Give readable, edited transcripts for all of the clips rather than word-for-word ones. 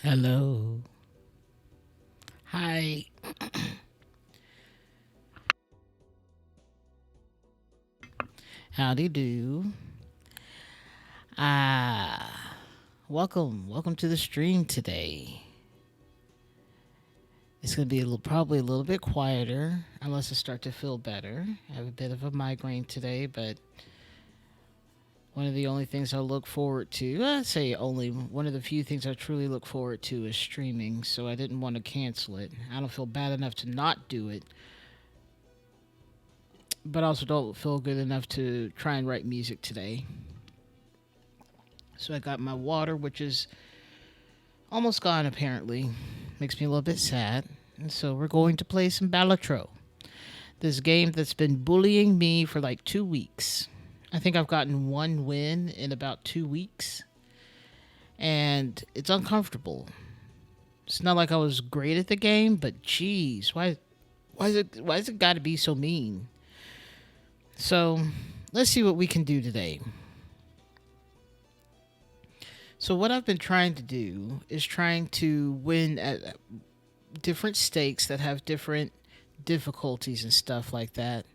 Hello. Hi. Howdy do. Ah, welcome to the stream today. It's gonna be probably a little bit quieter unless I start to feel better. I have a bit of a migraine today, but one of the only things I look forward to, I say only one of the few things I truly look forward to is streaming. So I didn't want to cancel it. I don't feel bad enough to not do it, but also don't feel good enough to try and write music today. So I got my water, which is almost gone apparently. Makes me a little bit sad. And so we're going to play some Balatro. This game that's been bullying me for like 2 weeks. I think I've gotten one win in about 2 weeks. And it's uncomfortable. It's not like I was great at the game, but geez, why is it gotta be so mean? So let's see what we can do today. So what I've been trying to do is trying to win at different stakes that have different difficulties and stuff like that.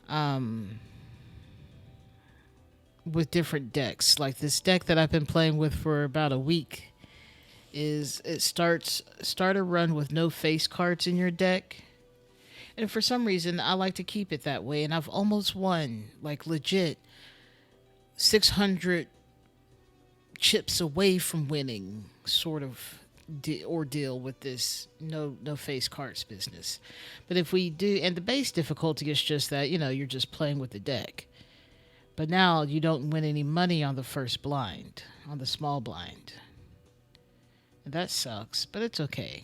Um, with different decks, like this deck that I've been playing with for about a week, is it start a run with no face cards in your deck. And for some reason, I like to keep it that way. And I've almost won, like legit, 600 chips away from winning, sort of ordeal with this no face cards business. But if we do, and the base difficulty is just that you're just playing with the deck. But now you don't win any money on the first blind, on the small blind, and that sucks. But it's okay.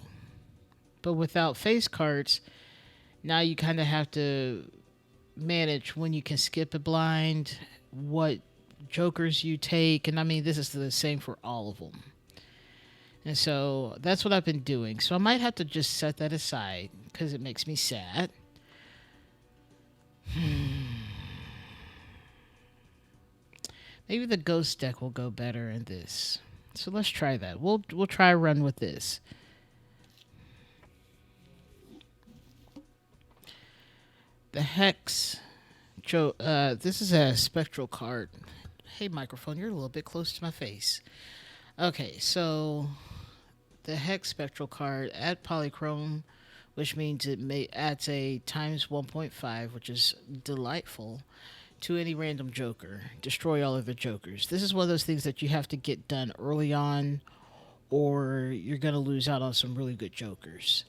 But without face cards, now you kind of have to manage when you can skip a blind, what jokers you take, and I mean this is the same for all of them. And so that's what I've been doing. So I might have to just set that aside because it makes me sad. Maybe the ghost deck will go better in this. So let's try that. We'll try a run with this. The hex. This is a spectral card. Hey, microphone, you're a little bit close to my face. Okay, so the hex spectral card add polychrome, which means adds a times 1.5, which is delightful, to any random joker. Destroy all of the jokers. This is one of those things that you have to get done early on, or you're going to lose out on some really good jokers.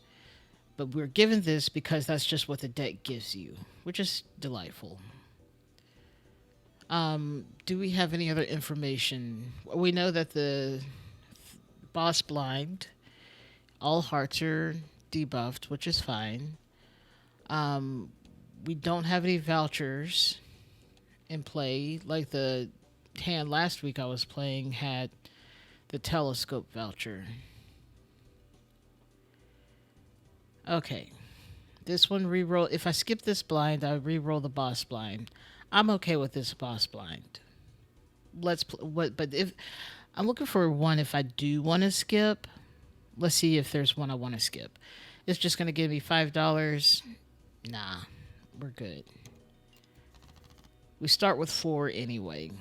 But we're given this because that's just what the deck gives you, which is delightful. Do we have any other information? We know that the boss blind, all hearts are debuffed, which is fine. We don't have any vouchers in play. Like the hand last week I was playing had the telescope voucher. Okay. This one reroll. If I skip this blind, I reroll the boss blind. I'm okay with this boss blind. But if I'm looking for one, if I do want to skip, let's see if there's one I want to skip. It's just gonna give me $5. Nah, we're good. We start with 4 anyway.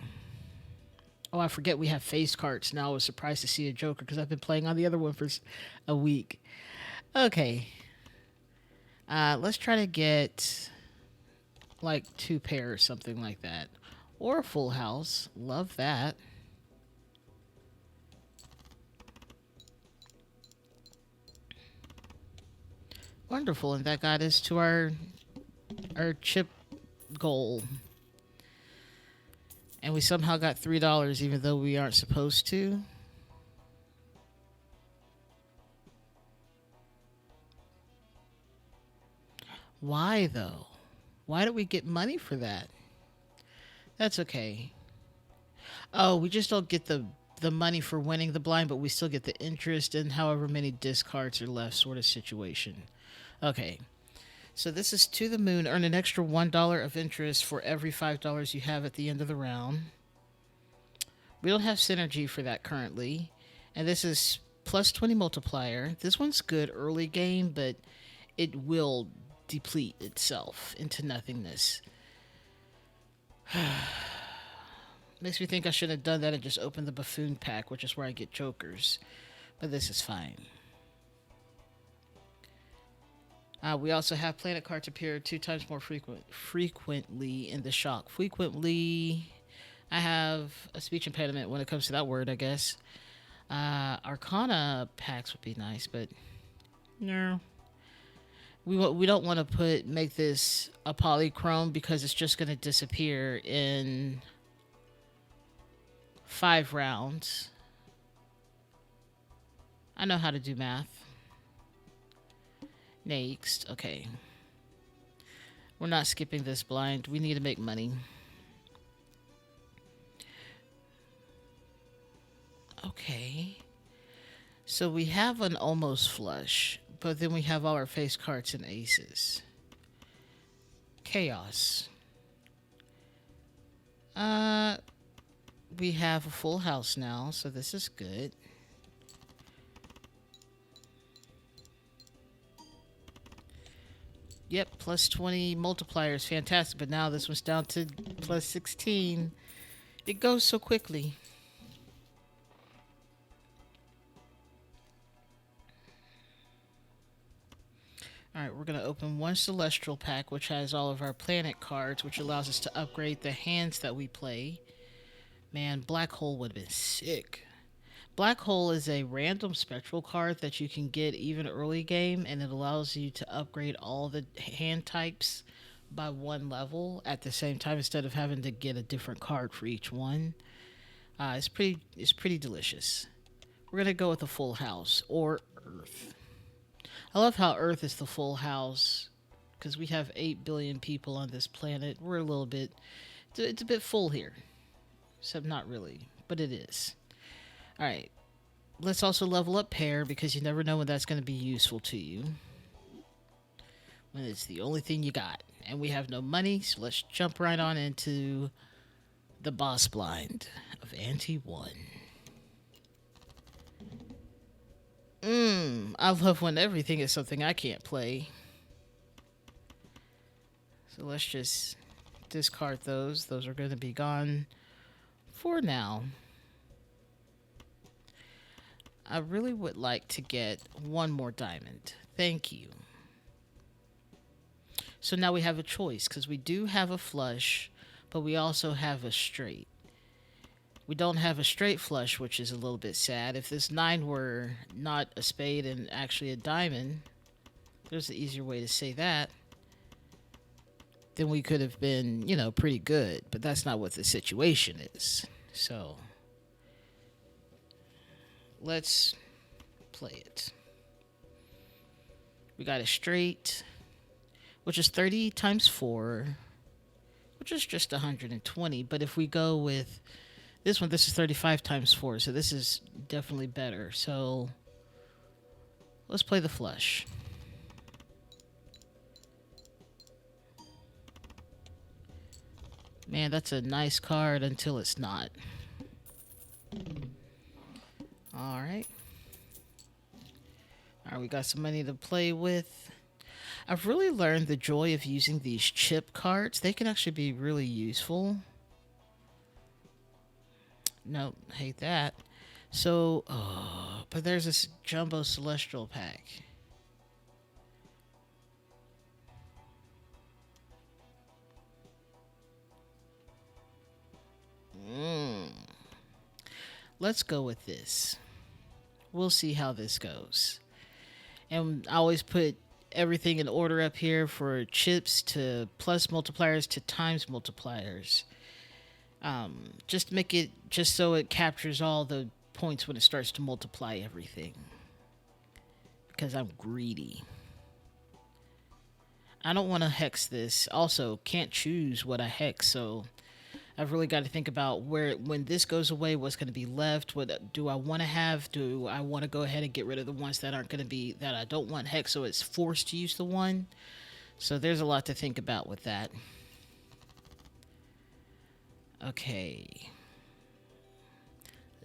Oh, I forget we have face cards now. I was surprised to see a joker because I've been playing on the other one for a week. Okay. Let's try to get like 2 pair or something like that. Or a full house. Love that. Wonderful. And that got us to our chip goal. And we somehow got $3 even though we aren't supposed to. Why though? Why do we get money for that? That's okay. Oh, we just don't get the money for winning the blind, but we still get the interest and however many discards are left sort of situation. Okay. So this is to the moon. Earn an extra $1 of interest for every $5 you have at the end of the round. We don't have synergy for that currently. And this is plus 20 multiplier. This one's good early game, but it will deplete itself into nothingness. Makes me think I should have done that and just opened the buffoon pack, which is where I get jokers. But this is fine. We also have planet cards appear 2 times more frequently in the shock. Frequently, I have a speech impediment when it comes to that word, I guess. Arcana packs would be nice, but no. We don't want to make this a polychrome because it's just going to disappear in 5 rounds. I know how to do math. Next, okay. We're not skipping this blind. We need to make money. Okay. So we have an almost flush, but then we have all our face cards and aces. Chaos. We have a full house now, so this is good. Yep, plus 20 multiplier is fantastic, but now this one's down to plus 16. It goes so quickly. Alright, we're going to open one Celestial pack, which has all of our planet cards, which allows us to upgrade the hands that we play. Man, Black Hole would have been sick. Black Hole is a random spectral card that you can get even early game, and it allows you to upgrade all the hand types by 1 level at the same time instead of having to get a different card for each one. It's pretty delicious. We're going to go with a full house, or Earth. I love how Earth is the full house because we have 8 billion people on this planet. We're a little bit, it's a bit full here. Except not really, but it is. Alright, let's also level up pair because you never know when that's going to be useful to you. When it's the only thing you got. And we have no money, so let's jump right on into the boss blind of Ante 1. I love when everything is something I can't play. So let's just discard those. Those are going to be gone for now. I really would like to get one more diamond. Thank you. So now we have a choice because we do have a flush, but we also have a straight. We don't have a straight flush, which is a little bit sad. If this 9 were not a spade and actually a diamond, there's an easier way to say that, then we could have been, pretty good. But that's not what the situation is. So let's play it. We got a straight, which is 30 times 4, which is just 120. But if we go with this one, this is 35 times 4, so this is definitely better. So let's play the flush. Man, that's a nice card until it's not. Alright. Alright, we got some money to play with. I've really learned the joy of using these chip cards. They can actually be really useful. Nope, hate that. So, but there's this jumbo celestial pack. Let's go with this. We'll see how this goes. And I always put everything in order up here for chips to plus multipliers to times multipliers. Just make it just so it captures all the points when it starts to multiply everything. Because I'm greedy. I don't want to hex this. Also, can't choose what I hex, so I've really got to think about when this goes away, what's going to be left. What do I want to have? Do I want to go ahead and get rid of the ones that aren't going to be, that I don't want hex, so it's forced to use the one? So there's a lot to think about with that. Okay.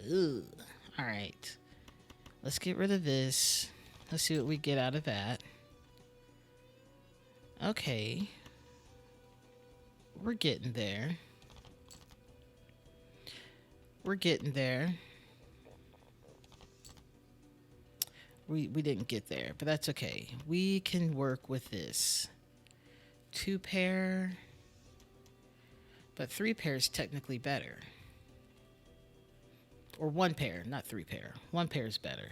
Ugh. All right. Let's get rid of this. Let's see what we get out of that. Okay. We're getting there. We're getting there. We didn't get there, but that's okay. We can work with this. 2 pair, but 3 pair is technically better. Or 1 pair, not 3 pair. 1 pair is better.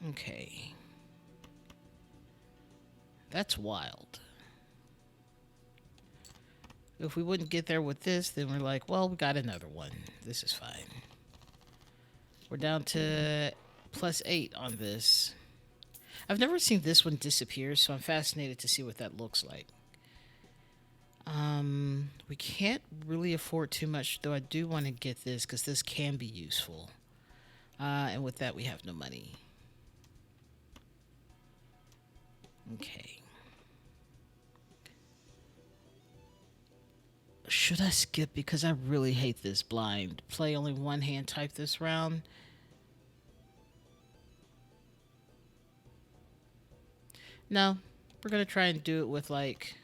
Okay. That's wild. If we wouldn't get there with this, then we're like, well, we got another one. This is fine. We're down to +8 on this. I've never seen this one disappear, so I'm fascinated to see what that looks like. We can't really afford too much, though I do want to get this because this can be useful. And with that, we have no money. Okay. Should I skip because I really hate this blind? Play only one hand type this round. No, we're going to try and do it with like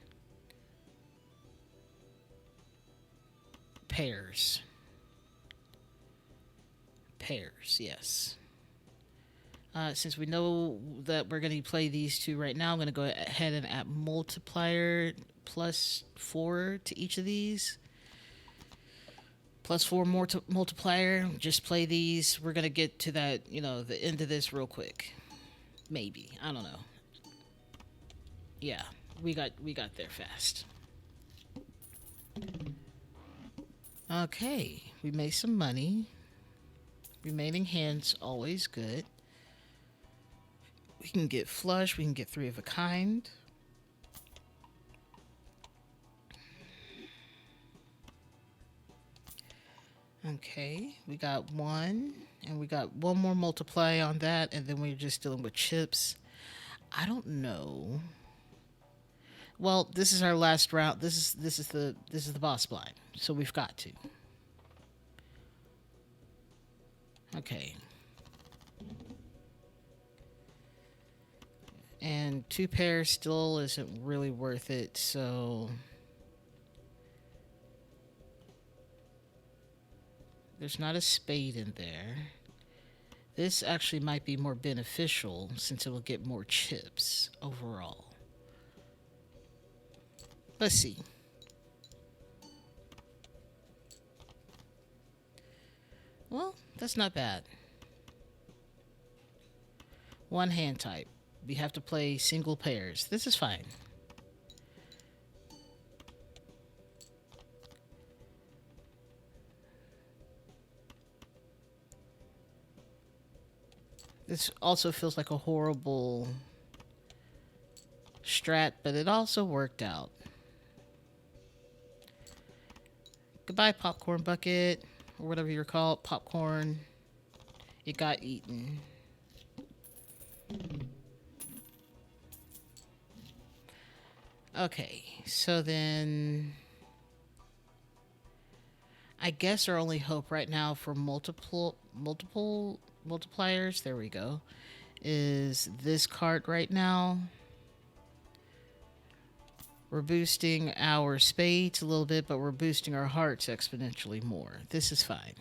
pairs. Pairs, yes. Since we know that we're going to play these two right now, I'm going to go ahead and add multiplier +4 to each of these. +4 more to multiplier. Just play these. We're going to get to that, the end of this real quick. Maybe. I don't know. Yeah, we got there fast. Okay, we made some money. Remaining hands always good. We can get flush. We can get 3 of a kind. Okay, we got 1, and we got 1 more multiply on that, and then we're just dealing with chips. I don't know. Well, this is our last round. This is the boss blind, so we've got to. Okay. And 2 pairs still isn't really worth it, so there's not a spade in there. This actually might be more beneficial since it will get more chips overall. Let's see. Well, that's not bad. 1 hand type. We have to play single pairs. This is fine. This also feels like a horrible strat, but it also worked out. Goodbye, popcorn bucket, or whatever you're called. Popcorn. It got eaten. Okay, so then I guess our only hope right now for multiple multipliers, there we go, is this card right now. We're boosting our spades a little bit, but we're boosting our hearts exponentially more. This is fine.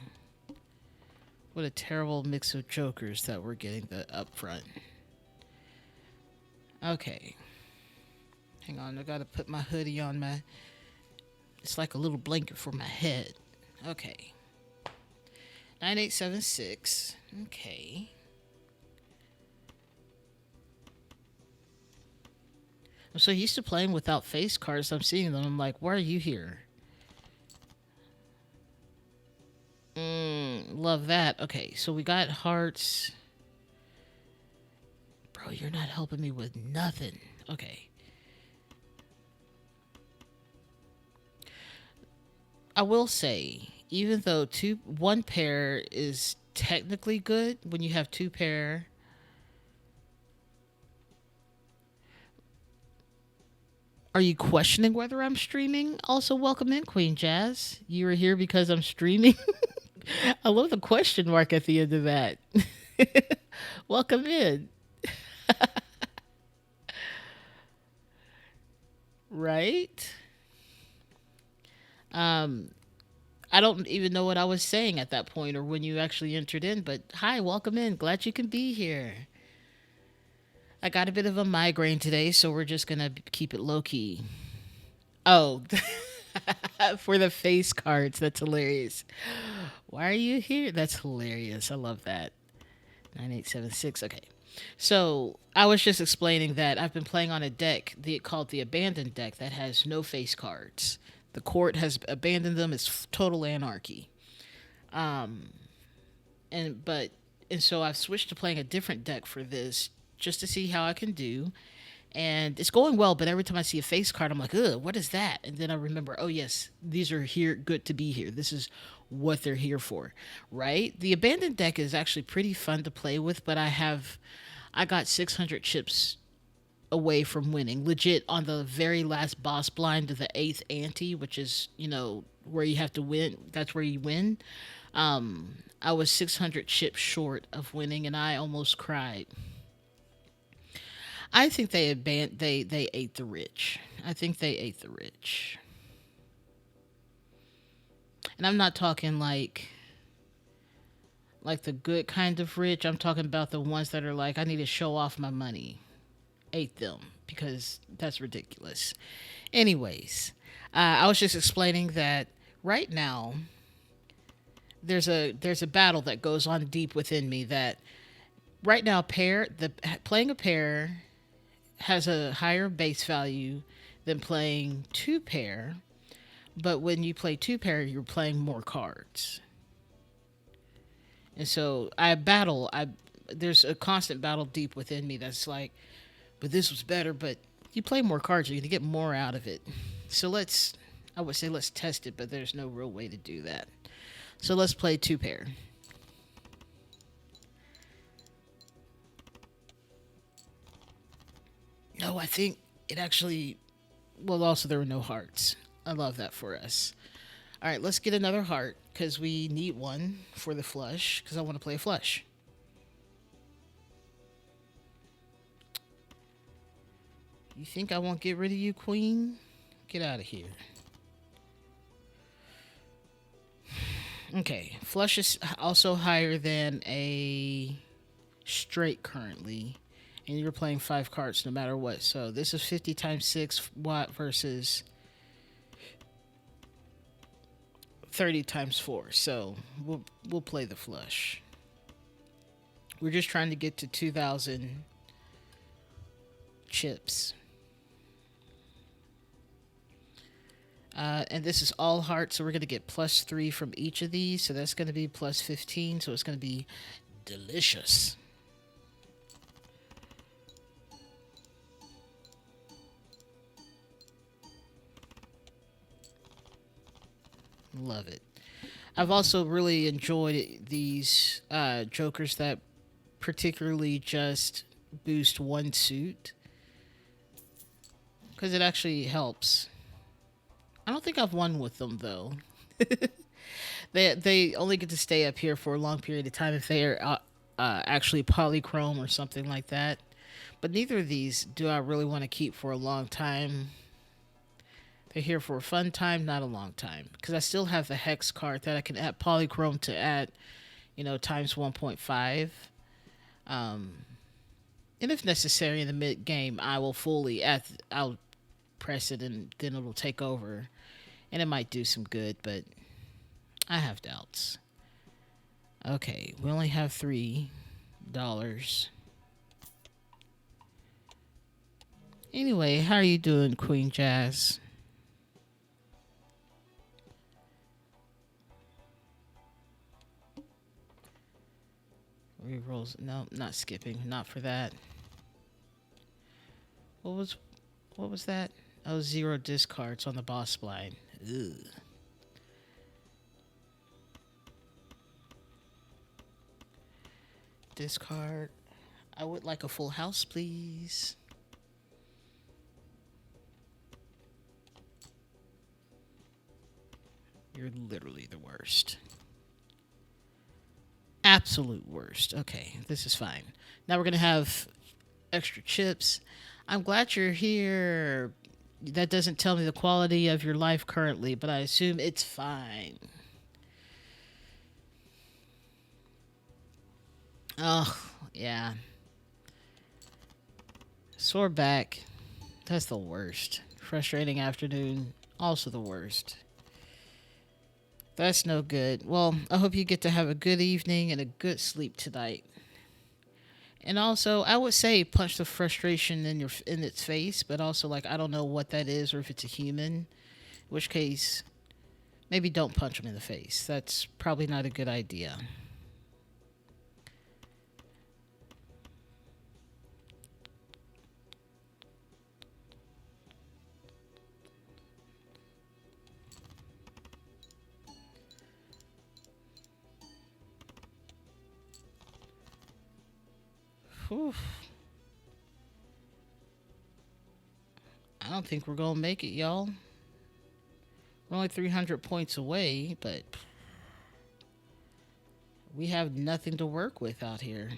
What a terrible mix of jokers that we're getting up front. Okay. Hang on, I gotta put my hoodie on my... It's like a little blanket for my head. Okay. 9876. Okay. I'm so used to playing without face cards. I'm seeing them. I'm like, why are you here? Love that. Okay, so we got hearts. Bro, you're not helping me with nothing. Okay. I will say, even though 1 pair is technically good, when you have 2 pair, Are you questioning whether I'm streaming? Also, welcome in, Queen Jazz. You are here because I'm streaming. I love the question mark at the end of that. Welcome in, right? Um, I don't even know what I was saying at that point or when you actually entered in, but hi, welcome in. Glad you can be here. I got a bit of a migraine today, so we're just gonna keep it low key. Oh, for the face cards. That's hilarious. Why are you here? That's hilarious. I love that. 9876. Okay. So I was just explaining that I've been playing on a deck called the Abandoned deck that has no face cards. The court has abandoned them. It's total anarchy. Um, and but and so I've switched to playing a different deck for this just to see how I can do. And it's going well, but every time I see a face card, I'm like, ugh, what is that? And then I remember, oh yes, these are here, good to be here. This is what they're here for, right? The abandoned deck is actually pretty fun to play with, but I got 600 chips away from winning, legit on the very last boss blind of the eighth ante, which is where you have to win. That's where you win. I was 600 chips short of winning, and I almost cried. I think they ate the rich. I think they ate the rich. And I'm not talking like the good kind of rich. I'm talking about the ones that are like I need to show off my money. Ate them because that's ridiculous. Anyways, I was just explaining that right now there's a battle that goes on deep within me that right now playing a pair has a higher base value than playing two pair, but when you play two pair, you're playing more cards. And so I there's a constant battle deep within me that's like, but this was better, but you play more cards, you're going to get more out of it. So I would say let's test it, but there's no real way to do that. So let's play two pair. No, I think it actually, well, also there were no hearts. I love that for us. All right, let's get another heart because we need one for the flush because I want to play a flush. You think I won't get rid of you, queen? Get out of here. Okay, flush is also higher than a straight currently, and you're playing five cards no matter what. So this is 50 times 6 watt versus 30 times 4. So we'll play the flush. We're just trying to get to 2,000 chips. And this is all hearts, so we're going to get plus 3 from each of these. So that's going to be plus 15. So it's going to be delicious. Love it. I've also really enjoyed these jokers that particularly just boost one suit because it actually helps. I don't think I've won with them though. They only get to stay up here for a long period of time if they are actually polychrome or something like that. But neither of these do I really want to keep for a long time. They're here for a fun time, not a long time. Because I still have the hex card that I can add polychrome to add, times 1.5. And if necessary in the mid game, I will I'll press it and then it'll take over. And it might do some good, but I have doubts. Okay, we only have $3. Anyway, how are you doing, Queen Jazz? Rerolls. No, not skipping. Not for that. What was that? Oh, 0 discards on the boss blind. Ugh. Discard. I would like a full house, please. You're literally the worst. Absolute worst. Okay, this is fine. Now we're going to have extra chips. I'm glad you're here. That doesn't tell me the quality of your life currently, but I assume it's fine. Oh, yeah. Sore back. That's the worst. Frustrating afternoon. Also the worst. That's no good. Well, I hope you get to have a good evening and a good sleep tonight. And also, I would say punch the frustration in its face, but also like I don't know what that is or if it's a human. In which case, maybe don't punch them in the face. That's probably not a good idea. Whew. I don't think we're gonna make it, y'all. We're only 300 points away, but we have nothing to work with out here.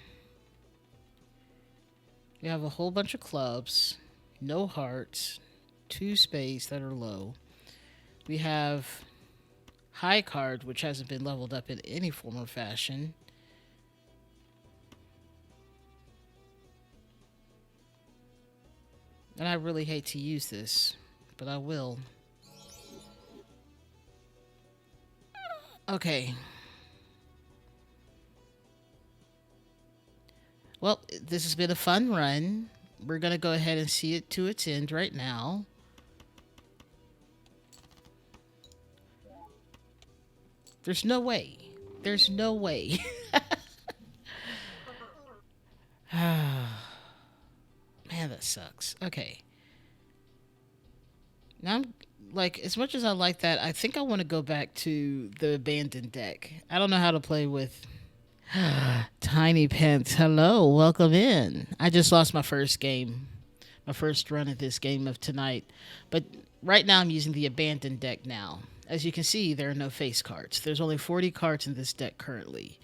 We have a whole bunch of clubs, no hearts, two spades that are low. We have high card, which hasn't been leveled up in any form or fashion. And I really hate to use this, but I will. Okay. Well, this has been a fun run. We're going to go ahead and see it to its end right now. There's no way. There's no way. Man, that sucks. Okay. Now I'm like, as much as I like that, I think I want to go back to the abandoned deck. I don't know how to play with Tiny Pants. Hello, welcome in. I just lost my first game, my first run at this game of tonight. But right now I'm using the abandoned deck now. As you can see, there are no face cards. There's only 40 cards in this deck currently.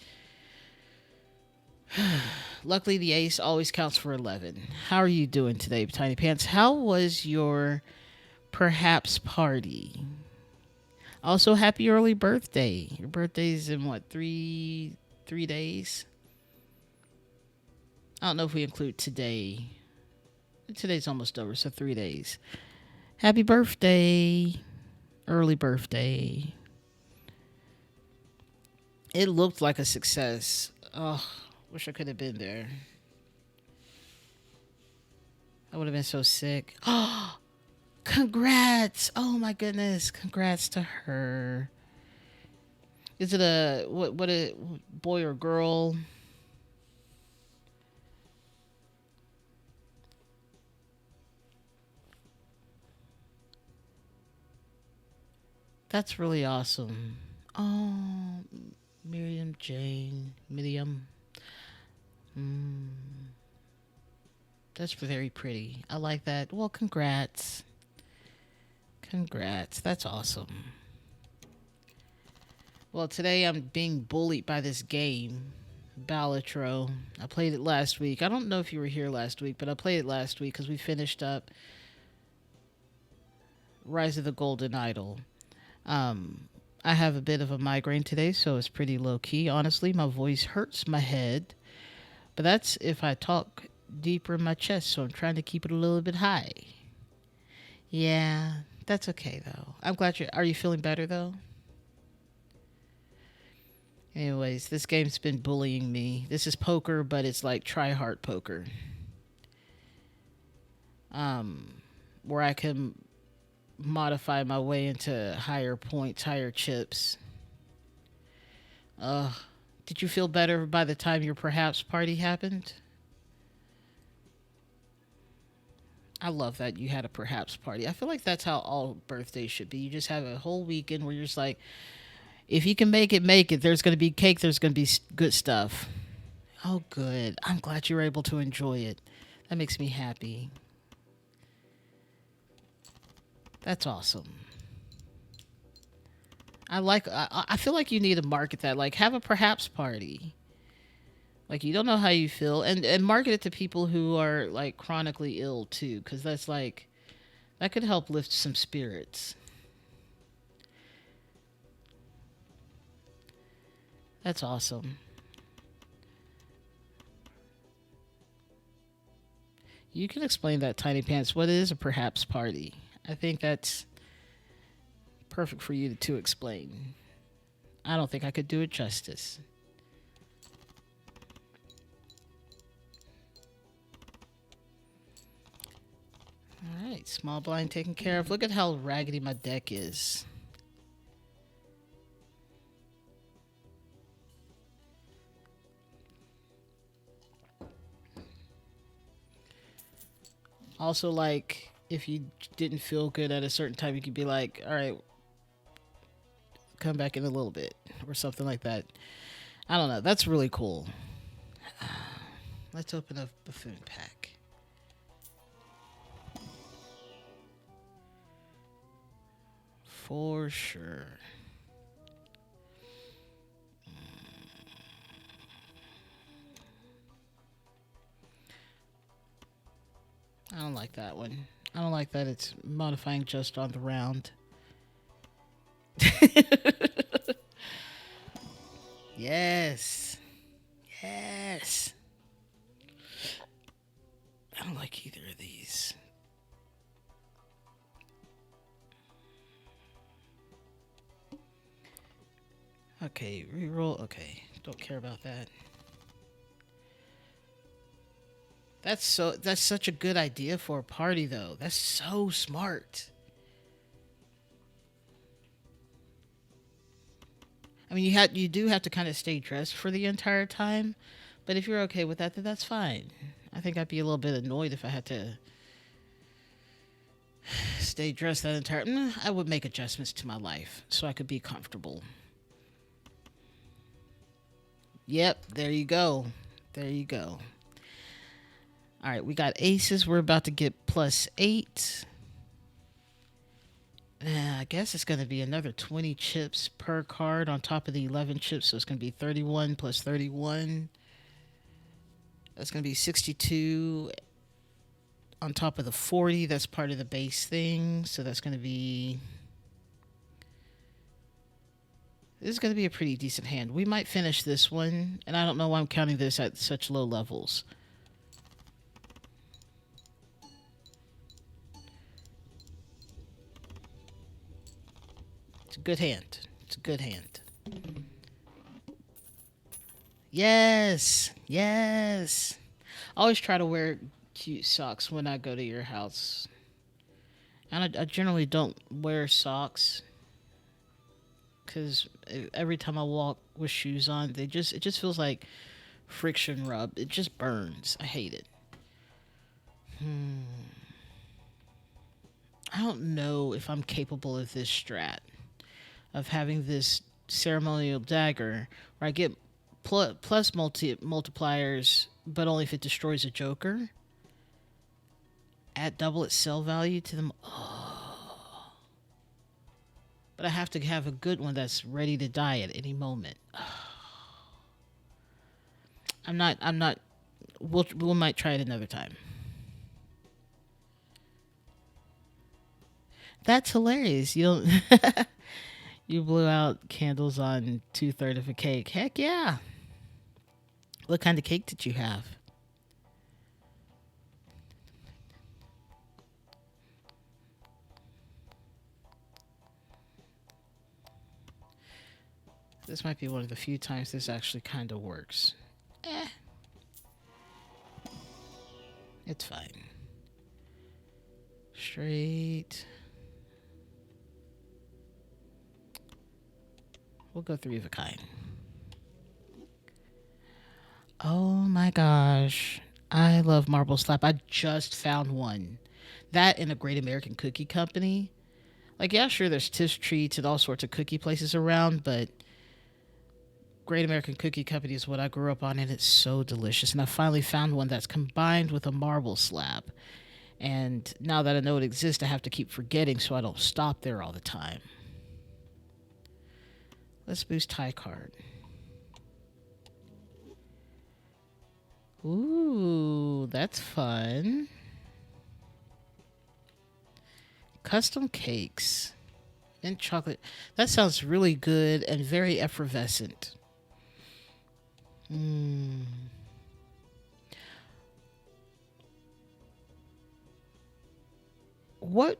Luckily, the ace always counts for 11. How are you doing today, Tiny Pants? How was your perhaps party? Also, happy early birthday. Your birthday's in what, 3 days? I don't know if we include today. Today's almost over, so 3 days. Happy birthday. Early birthday. It looked like a success. Oh, wish I could have been there. I would have been so sick. Oh, congrats. Oh my goodness. Congrats to her. Is it what a boy or girl? That's really awesome. Oh, Miriam. Mm, that's very pretty. I like that. Well, congrats. Congrats. That's awesome. Well, today I'm being bullied by this game, Balatro. I played it last week. I don't know if you were here last week, but I played it last week because we finished up Rise of the Golden Idol. I have a bit of a migraine today, so it's pretty low key. Honestly, my voice hurts my head, but that's if I talk deeper in my chest, so I'm trying to keep it a little bit high. Yeah, that's okay though. I'm glad you are you feeling better though? Anyways, this game's been bullying me. This is poker, but it's like try hard poker. Where I can modify my way into higher points, higher chips. Ugh. Did you feel better by the time your perhaps party happened? I love that you had a perhaps party. I feel like that's how all birthdays should be. You just have a whole weekend where you're just like, if you can make it, make it. There's going to be cake. There's going to be good stuff. Oh, good. I'm glad you were able to enjoy it. That makes me happy. That's awesome. I feel like you need to market that. Like, have a perhaps party. Like, you don't know how you feel, and market it to people who are like chronically ill too, because that's like that could help lift some spirits. That's awesome. You can explain that, Tiny Pants. What is a perhaps party? I think that's perfect for you to explain. I don't think I could do it justice. All right, small blind taken care of. Look at how raggedy my deck is. Also, like, if you didn't feel good at a certain time, you could be like, all right, come back in a little bit, or something like that. I don't know. That's really cool. Let's open a buffoon pack. For sure. I don't like that one. I don't like that it's modifying just on the round. Yes. Yes. I don't like either of these. Okay, reroll. Okay, don't care about that. That's such a good idea for a party though. That's so smart. I mean, you do have to kind of stay dressed for the entire time, but if you're okay with that, then that's fine. I think I'd be a little bit annoyed if I had to stay dressed that entire. I would make adjustments to my life so I could be comfortable. Yep, there you go. There you go. All right, we got aces. We're about to get +8. I guess it's going to be another 20 chips per card on top of the 11 chips. So it's going to be 31 plus 31. That's going to be 62 on top of the 40. That's part of the base thing. So that's going to be. This is going to be a pretty decent hand. We might finish this one. And I don't know why I'm counting this at such low levels. It's a good hand. It's a good hand. Yes. Yes. I always try to wear cute socks when I go to your house. And I generally don't wear socks because every time I walk with shoes on, it just feels like friction rub. It just burns. I hate it. I don't know if I'm capable of this strat of having this ceremonial dagger where I get plus multipliers, but only if it destroys a joker. Add double its sell value to them. Oh. But I have to have a good one that's ready to die at any moment. I'm not. We might try it another time. That's hilarious. You don't. You blew out candles on 2/3 of a cake. Heck yeah. What kind of cake did you have? This might be one of the few times this actually kind of works. Eh, it's fine. Straight. We'll go three of a kind. Oh my gosh. I love Marble Slap. I just found one. That in a Great American Cookie Company. Like, yeah, sure, there's Tiff Treats and all sorts of cookie places around, but Great American Cookie Company is what I grew up on, and it's so delicious. And I finally found one that's combined with a marble slab. And now that I know it exists, I have to keep forgetting so I don't stop there all the time. Let's boost Thai card. Ooh, that's fun. Custom cakes. Mint chocolate. That sounds really good and very effervescent. Mm. What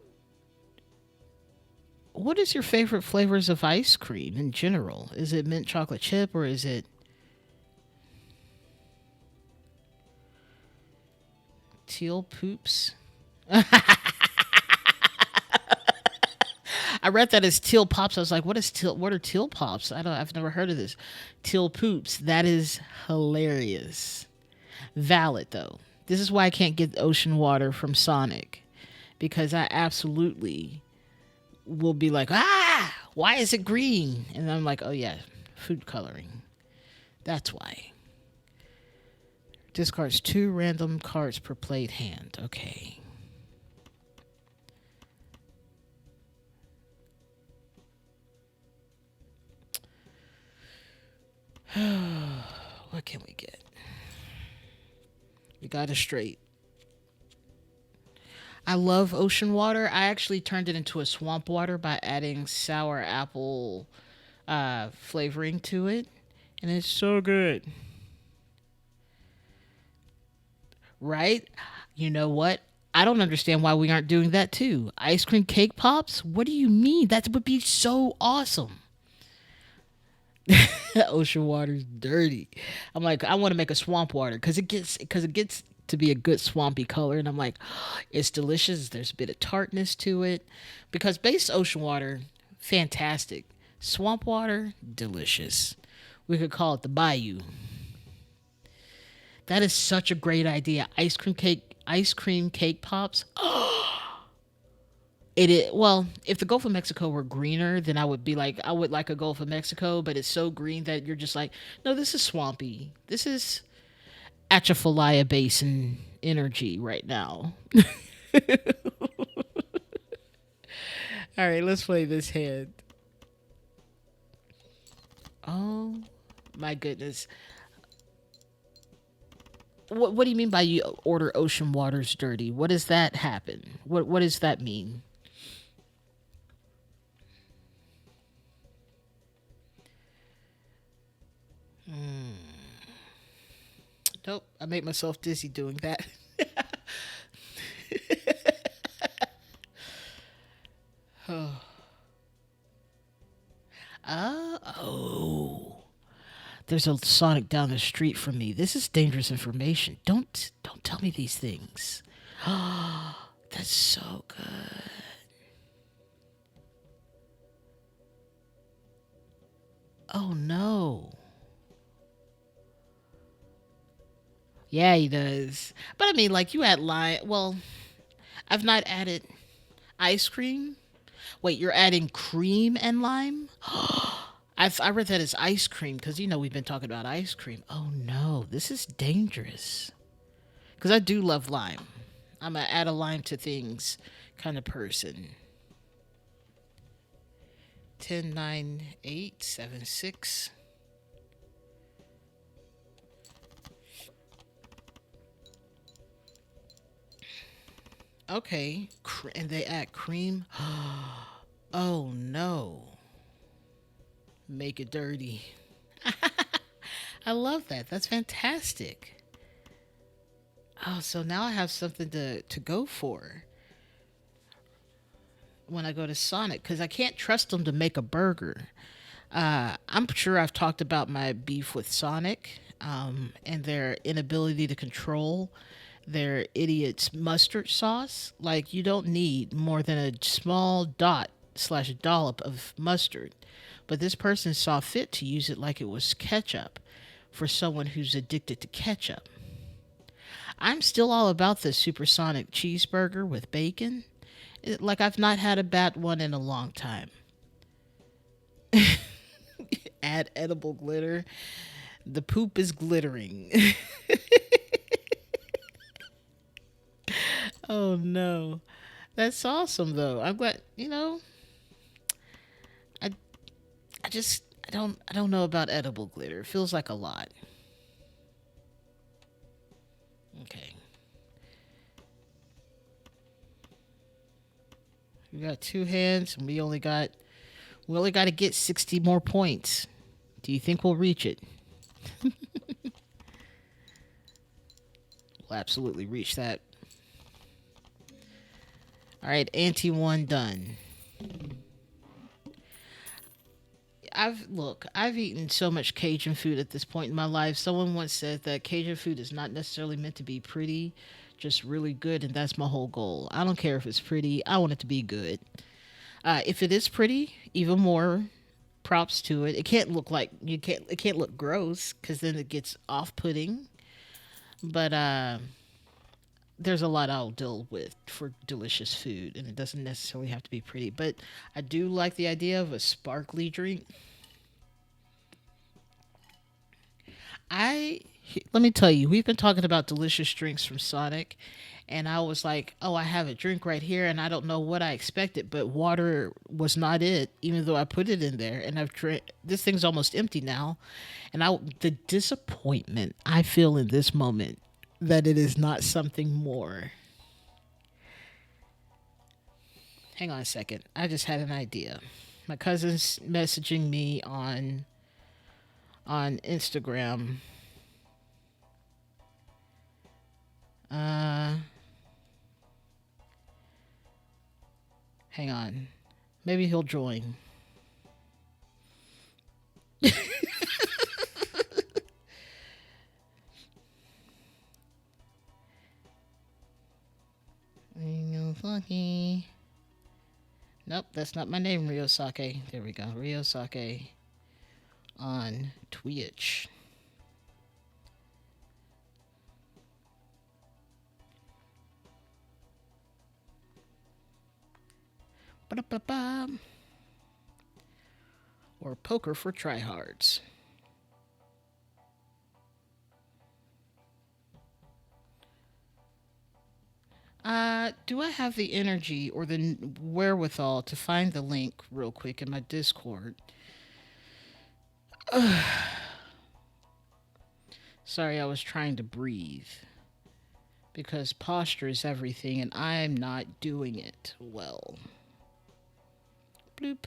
What is your favorite flavors of ice cream in general? Is it mint chocolate chip or is it teal poops? I read that as teal pops. I was like, what is teal? What are teal pops? I've never heard of this. Teal poops. That is hilarious. Valid though. This is why I can't get ocean water from Sonic because I absolutely will be like, why is it green? And I'm like, oh yeah, food coloring. That's why. Discards 2 random cards per played hand. Okay. What can we get? We got a straight. I love ocean water. I actually turned it into a swamp water by adding sour apple flavoring to it. And it's so good. Right? You know what? I don't understand why we aren't doing that too. Ice cream cake pops? What do you mean? That would be so awesome. Ocean water's dirty. I'm like, I want to make a swamp water because it gets to be a good swampy color, and I'm like, it's delicious. There's a bit of tartness to it, because base ocean water, fantastic. Swamp water, delicious. We could call it the Bayou. That is such a great idea. Ice cream cake pops. It is, well, if the Gulf of Mexico were greener, then I would be like, I would like a Gulf of Mexico, but it's so green that you're just like, no, this is swampy. This is Atchafalaya Basin energy right now. All right, let's play this hand. Oh my goodness. What do you mean by you order ocean waters dirty? What does that happen? What does that mean? Nope, I make myself dizzy doing that. Oh, there's a Sonic down the street from me. This is dangerous information. Don't tell me these things. That's so good. Oh no. Yeah, he does. But I mean, like you add lime. Well, I've not added ice cream. Wait, you're adding cream and lime? I read that as ice cream because we've been talking about ice cream. Oh no, this is dangerous. Because I do love lime. I'm a add a lime to things kind of person. 10, 9, 8, 7, 6. Okay, and they add cream. Oh no, make it dirty. I love that. That's fantastic. Oh, so now I have something to go for when I go to Sonic because I can't trust them to make a burger. I'm sure I've talked about my beef with Sonic and their inability to control their idiot's mustard sauce. Like, you don't need more than a small dot slash dollop of mustard. But this person saw fit to use it like it was ketchup for someone who's addicted to ketchup. I'm still all about the supersonic cheeseburger with bacon. Like, I've not had a bad one in a long time. Add edible glitter. The poop is glittering. Oh no. That's awesome though. I'm glad, I I I don't know about edible glitter. It feels like a lot. Okay. We got two hands and we only got to get 60 more points. Do you think we'll reach it? We'll absolutely reach that. All right, ante one done. I've eaten so much Cajun food at this point in my life. Someone once said that Cajun food is not necessarily meant to be pretty, just really good, and that's my whole goal. I don't care if it's pretty. I want it to be good. If it is pretty, even more props to it. It can't look like you can't. It can't look gross because then it gets off-putting. But there's a lot I'll deal with for delicious food, and it doesn't necessarily have to be pretty. But I do like the idea of a sparkly drink. I Let me tell you, we've been talking about delicious drinks from Sonic, and I was like, "Oh, I have a drink right here, and I don't know what I expected, but water was not it, even though I put it in there, and I've drank. This thing's almost empty now, and the disappointment I feel in this moment that it is not something more. Hang on a second. I just had an idea. My cousin's messaging me on Instagram. Uh, Hang on. Maybe he'll join. Ryosake. Nope, that's not my name, Ryosake. There we go. Ryosake on Twitch. Ba-da-ba-ba. Or poker for tryhards. Do I have the energy or the wherewithal to find the link real quick in my Discord? Sorry, I was trying to breathe because posture is everything and I'm not doing it well. Bloop.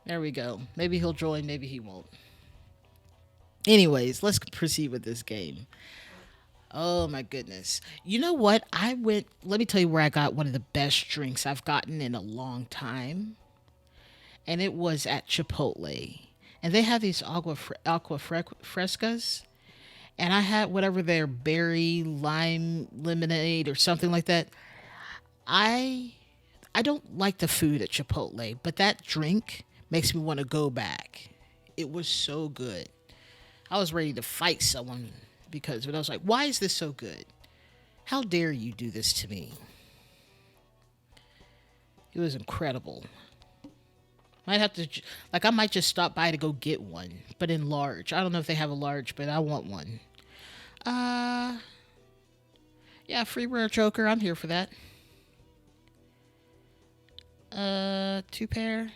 There we go. Maybe he'll join, maybe he won't. Anyways, let's proceed with this game. Oh my goodness. You know what? Let me tell you where I got one of the best drinks I've gotten in a long time. And it was at Chipotle. And they have these frescas. And I had whatever their berry lime lemonade or something like that. I I don't like the food at Chipotle, but that drink makes me want to go back. It was so good. I was ready to fight someone because of it. I was like, why is this so good? How dare you do this to me? It was incredible. Might have to, like, I might just stop by to go get one, but in large. I don't know if they have a large, but I want one. Uh, yeah, free rare Joker. I'm here for that. Two pair.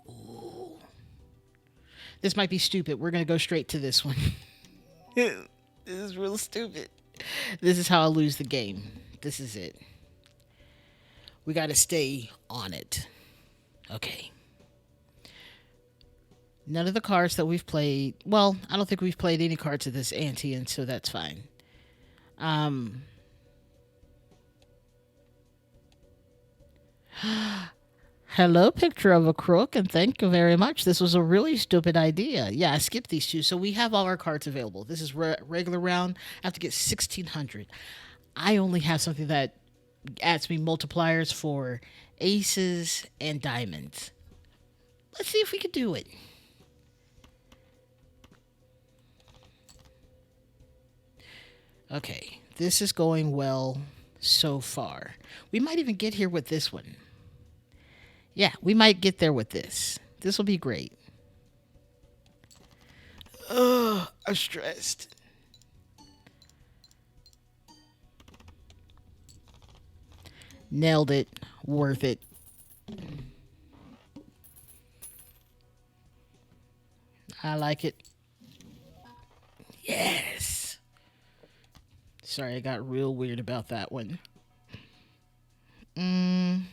Ooh. This might be stupid. We're gonna go straight to this one. This is real stupid. This is how I lose the game. This is it. We gotta stay on it. Okay. None of the cards that we've played. Well, I don't think we've played any cards of this ante, and so that's fine. Um. Hello, picture of a crook, and thank you very much. This was a really stupid idea. Yeah, I skipped these two, so we have all our cards available. This is regular round. I have to get 1,600. I only have something that adds me multipliers for aces and diamonds. Let's see if we can do it. Okay, this is going well so far. We might even get here with this one. Yeah, we might get there with this. This will be great. Ugh, I'm stressed. Nailed it. Worth it. I like it. Yes. Sorry, I got real weird about that one. Mm,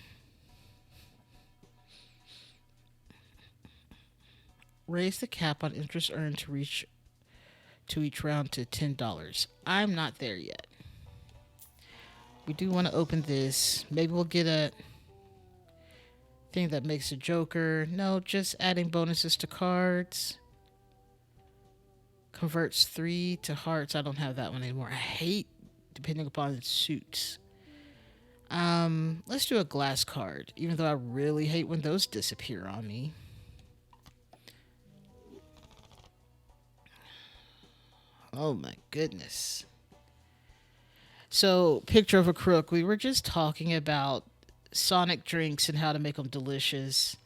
raise the cap on interest earned to reach to each round to $10. I'm not there yet. We do want to open this. Maybe we'll get a thing that makes a joker. No, just adding bonuses to cards. Converts 3 to hearts. I don't have that one anymore. I hate depending upon its suits. Let's do a glass card, even though I really hate when those disappear on me. Oh my goodness. So, picture of a crook. We were just talking about Sonic drinks and how to make them delicious.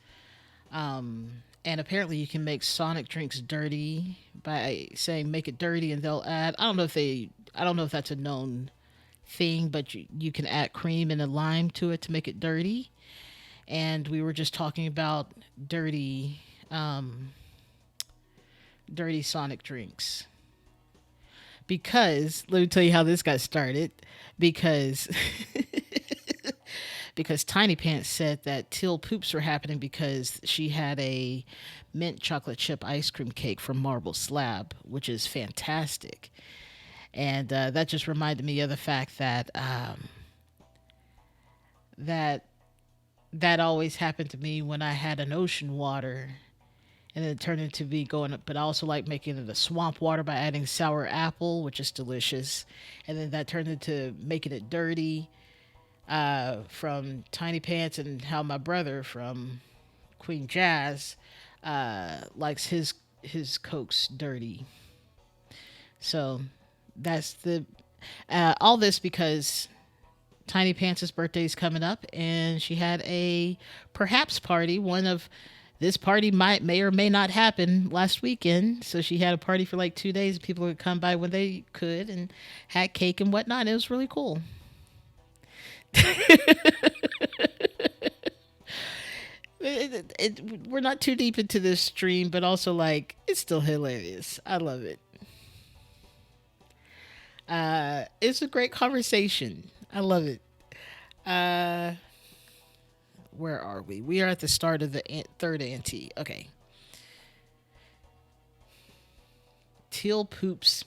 And apparently, you can make Sonic drinks dirty by saying "make it dirty," and they'll add. I don't know if that's a known thing, but you can add cream and a lime to it to make it dirty. And we were just talking about dirty, dirty Sonic drinks because let me tell you how this got started. Because because Tiny Pants said that Teal poops were happening because she had a mint chocolate chip ice cream cake from Marble Slab, which is fantastic. And that just reminded me of the fact that that that always happened to me when I had an ocean water, and then it turned into be going up. But I also like making it a swamp water by adding sour apple, which is delicious, and then that turned into making it dirty from Tiny Pants, and how my brother from Queen Jazz likes his cokes dirty. So that's the all this because Tiny Pants' birthday is coming up, and she had a perhaps party. One of this party may or may not happen last weekend. So she had a party for like 2 days. People would come by when they could and had cake and whatnot. It was really cool. We're not too deep into this stream, but also like it's still hilarious. I love it. It's a great conversation. I love it. Uh, where are we? We are at the start of the third ante. Okay. Teal poops.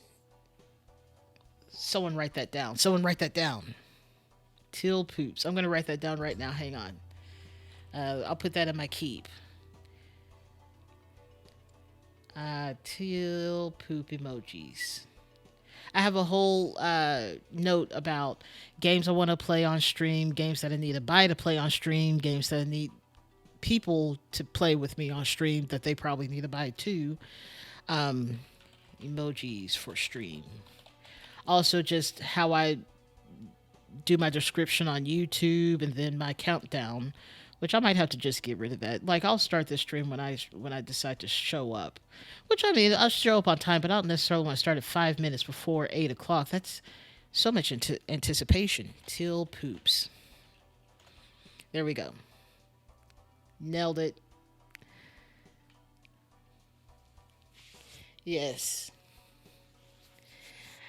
Someone write that down. Someone write that down. Teal poops. I'm going to write that down right now. Hang on. I'll put that in my keep. Teal poop emojis. I have a whole note about games I want to play on stream, games that I need to buy to play on stream, games that I need people to play with me on stream that they probably need to buy too. Um, Emojis for stream. Also, just how I do my description on YouTube, and then my countdown, which I might have to just get rid of that. Like I'll start this stream when I decide to show up, which I mean I'll show up on time, but I don't necessarily want to start at 5 minutes before 8 o'clock. That's so much anticipation. Till poops. There we go. Nailed it. Yes.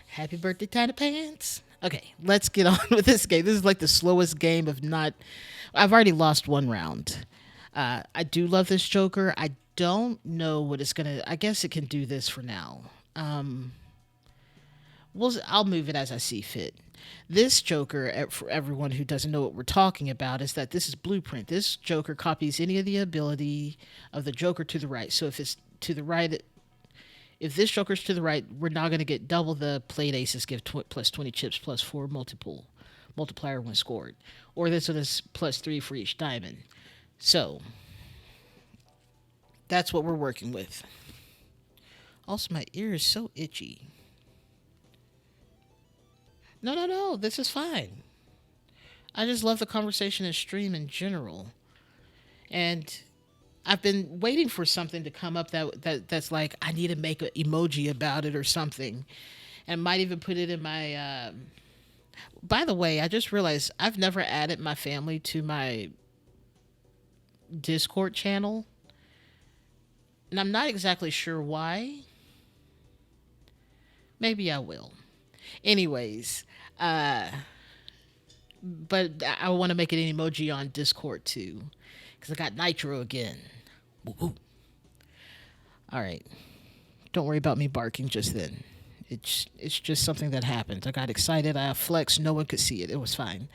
Happy birthday, Tiny Pants. Okay, let's get on with this game. This is like the slowest game of not. I've already lost one round. I do love this Joker. I don't know what it's gonna. I guess it can do this for now. I'll move it as I see fit. This Joker, for everyone who doesn't know what we're talking about, is that this is Blueprint. This Joker copies any of the ability of the Joker to the right. So if it's to the right, if this Joker's to the right, we're now going to get double the played aces, give plus 20 chips, plus 4 multiplier when scored. Or this one is plus 3 for each diamond. So, that's what we're working with. Also, my ear is so itchy. No, this is fine. I just love the conversation and stream in general. And I've been waiting for something to come up that's like I need to make an emoji about it or something, and might even put it in my. By the way, I just realized I've never added my family to my Discord channel. And I'm not exactly sure why. Maybe I will. Anyways, uh, but I want to make it an emoji on Discord too, because I got Nitro again. Woo-hoo. All right. Don't worry about me barking just then. It's just something that happened. I got excited. I flexed. No one could see it. It was fine.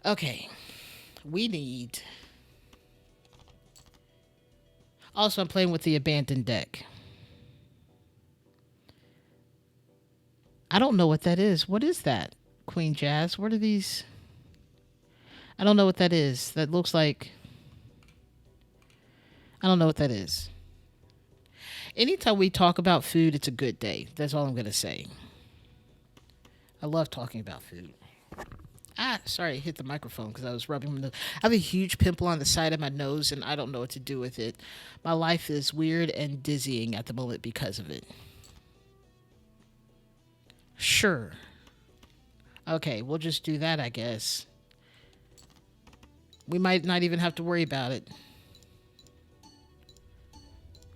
Okay. We need. Also, I'm playing with the abandoned deck. I don't know what that is. What is that? Queen Jazz. What are these? I don't know what that is. That looks like. I don't know what that is. Anytime we talk about food, it's a good day. That's all I'm going to say. I love talking about food. Sorry, I hit the microphone because I was rubbing my nose. I have a huge pimple on the side of my nose, and I don't know what to do with it. My life is weird and dizzying at the moment because of it. Sure. Okay, we'll just do that, I guess. We might not even have to worry about it.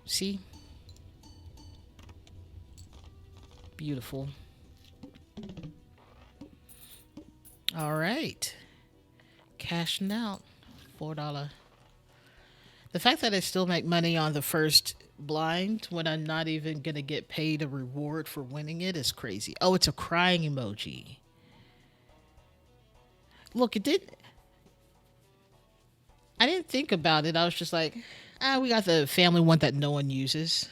See? Beautiful. All right. Cashing out. $4. The fact that I still make money on the first blind when I'm not even going to get paid a reward for winning it is crazy. Oh, it's a crying emoji. Look, it did. I didn't think about it. I was just like, we got the family one that no one uses.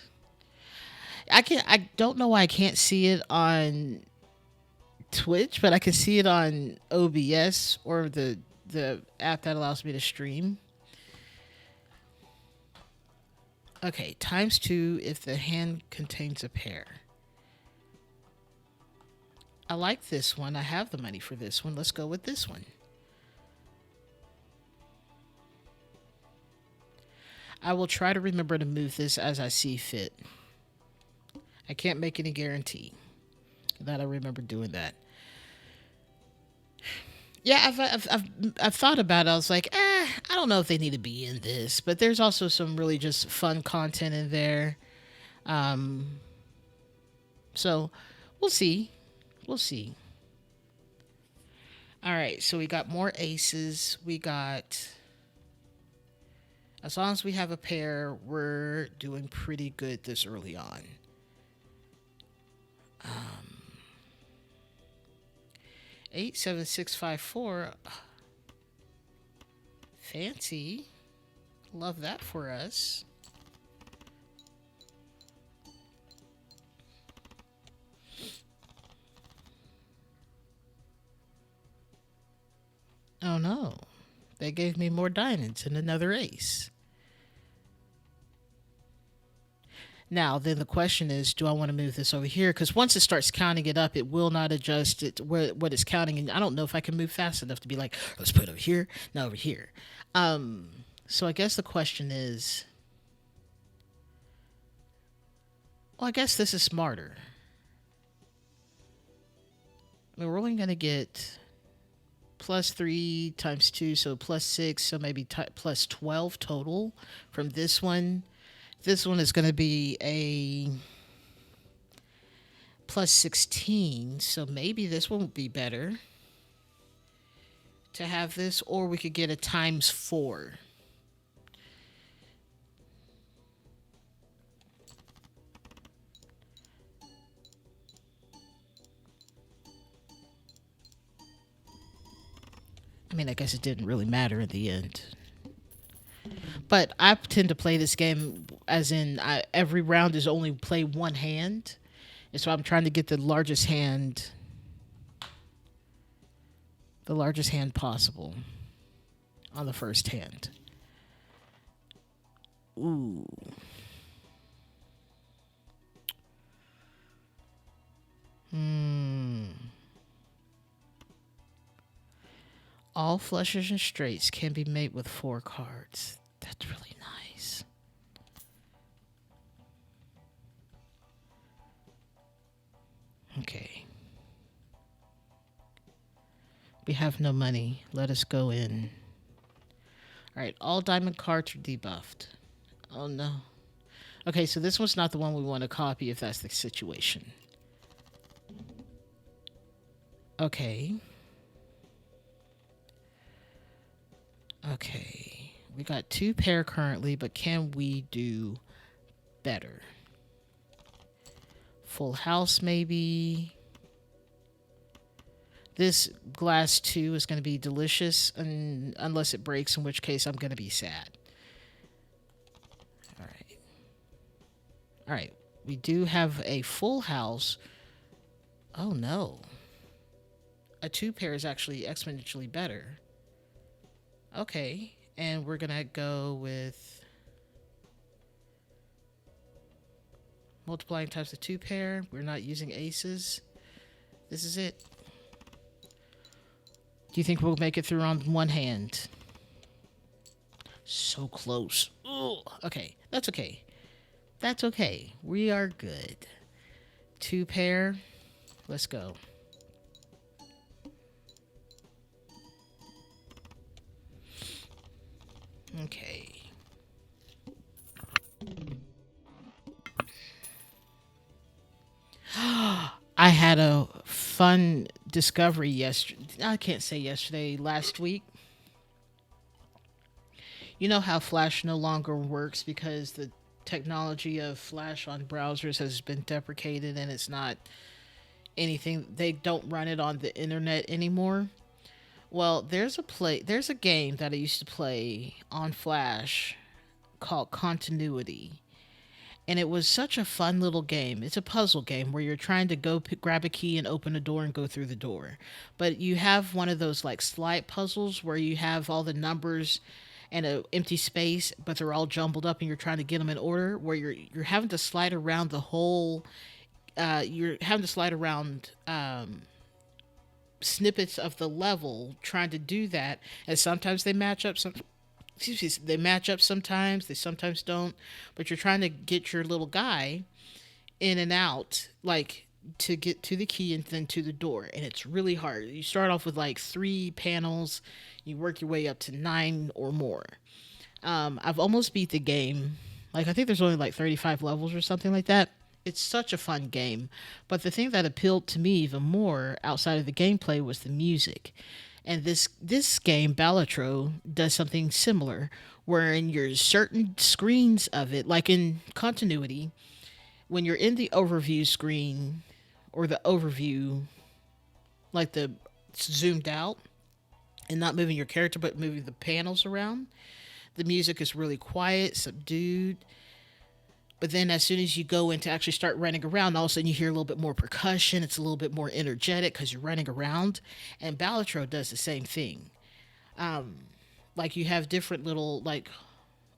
I don't know why I can't see it on Twitch, but I can see it on OBS or the app that allows me to stream. Okay, ×2 if the hand contains a pair. I like this one. I have the money for this one. Let's go with this one. I will try to remember to move this as I see fit. I can't make any guarantee that I remember doing that. Yeah, I've thought about it. I was like, I don't know if they need to be in this, but there's also some really just fun content in there. So we'll see. We'll see. All right, so we got more aces. We got. As long as we have a pair, we're doing pretty good this early on. 87654. Fancy. Love that for us. Oh no. They gave me more diamonds and another ace. Now, then the question is, do I want to move this over here? Because once it starts counting it up, it will not adjust it what it's counting. And I don't know if I can move fast enough to be like, let's put it over here, not over here. So I guess the question is, well, I guess this is smarter. I mean, we're only going to get +3 × 2, so +6, so maybe +12 total from this one. This one is going to be a +16, so maybe this one would be better to have this, or we could get a ×4. I mean, I guess it didn't really matter in the end. But I tend to play this game as in every round is only play one hand. And so I'm trying to get the largest hand possible on the first hand. Ooh. All flushes and straights can be made with 4 cards. That's really nice. Okay. We have no money. Let us go in. All right, all diamond cards are debuffed. Oh no. Okay, so this one's not the one we want to copy if that's the situation. Okay. Okay. We got 2 pair currently, but can we do better? Full house, maybe. This glass 2 is going to be delicious, unless it breaks, in which case I'm going to be sad. All right. All right. We do have a full house. Oh, no. A 2 pair is actually exponentially better. Okay. And we're going to go with multiplying times the 2 pair. We're not using aces. This is it. Do you think we'll make it through on one hand? So close. Ooh, okay, that's okay. That's okay. We are good. 2 pair. Let's go. Okay. I had a fun discovery yesterday. I can't say yesterday, last week. You know how Flash no longer works because the technology of Flash on browsers has been deprecated and it's not anything, they don't run it on the internet anymore. Well, there's a game that I used to play on Flash called Continuity. And it was such a fun little game. It's a puzzle game where you're trying to go grab a key and open a door and go through the door. But you have one of those like slide puzzles where you have all the numbers and an empty space, but they're all jumbled up, and you're trying to get them in order. Where you're having to slide around the whole. You're having to slide around snippets of the level trying to do that, and sometimes they match up. Excuse me, they match up sometimes. They sometimes don't. But you're trying to get your little guy in and out, like to get to the key and then to the door, and it's really hard. You start off with like 3 panels, you work your way up to 9 or more. I've almost beat the game. Like, I think there's only like 35 levels or something like that. It's such a fun game, but the thing that appealed to me even more outside of the gameplay was the music. And this game, Balatro, does something similar, where in your certain screens of it, like in Continuity, when you're in the overview screen or the overview, like the zoomed out and not moving your character but moving the panels around, the music is really quiet, subdued. But then as soon as you go in to actually start running around, all of a sudden you hear a little bit more percussion. It's a little bit more energetic because you're running around. And Balatro does the same thing. Like, you have different little, like,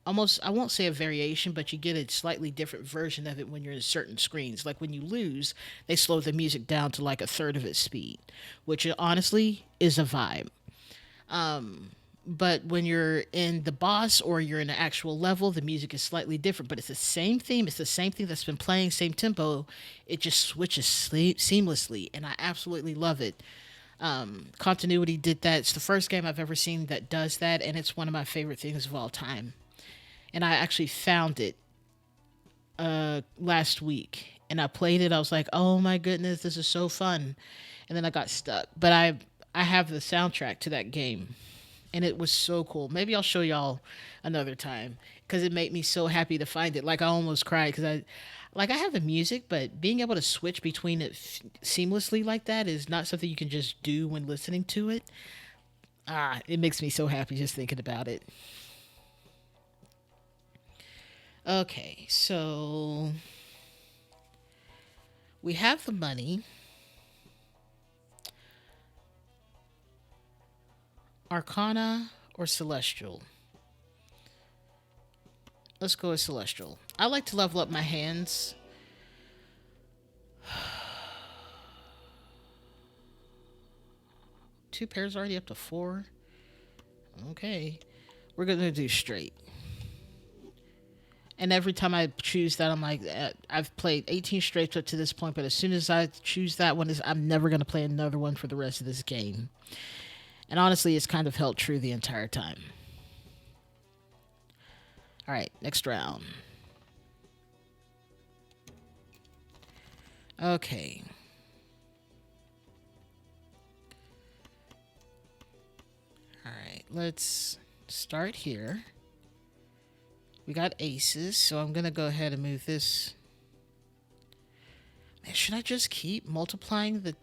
almost, I won't say a variation, but you get a slightly different version of it when you're in certain screens. Like, when you lose, they slow the music down to like a third of its speed, which honestly is a vibe. But when you're in the boss or you're in an actual level, the music is slightly different, but it's the same theme. It's the same thing that's been playing, same tempo. It just switches seamlessly, and I absolutely love it. Continuity did that. It's the first game I've ever seen that does that, and it's one of my favorite things of all time. And I actually found it last week, and I played it. I was like, "Oh my goodness, this is so fun!" And then I got stuck. But I have the soundtrack to that game, and it was so cool. Maybe I'll show y'all another time because it made me so happy to find it. Like, I almost cried because I have the music, but being able to switch between it seamlessly like that is not something you can just do when listening to it. It makes me so happy just thinking about it. Okay, so we have the money. Arcana or Celestial? Let's go with Celestial. I like to level up my hands. 2 pairs already up to 4. Okay. We're going to do straight. And every time I choose that, I'm like, I've played 18 straights up to this point, but as soon as I choose that one, I'm never going to play another one for the rest of this game. And honestly, it's kind of held true the entire time. All right, next round. Okay. All right. Let's start here. We got aces, so I'm going to go ahead and move this. Man, should I just keep multiplying the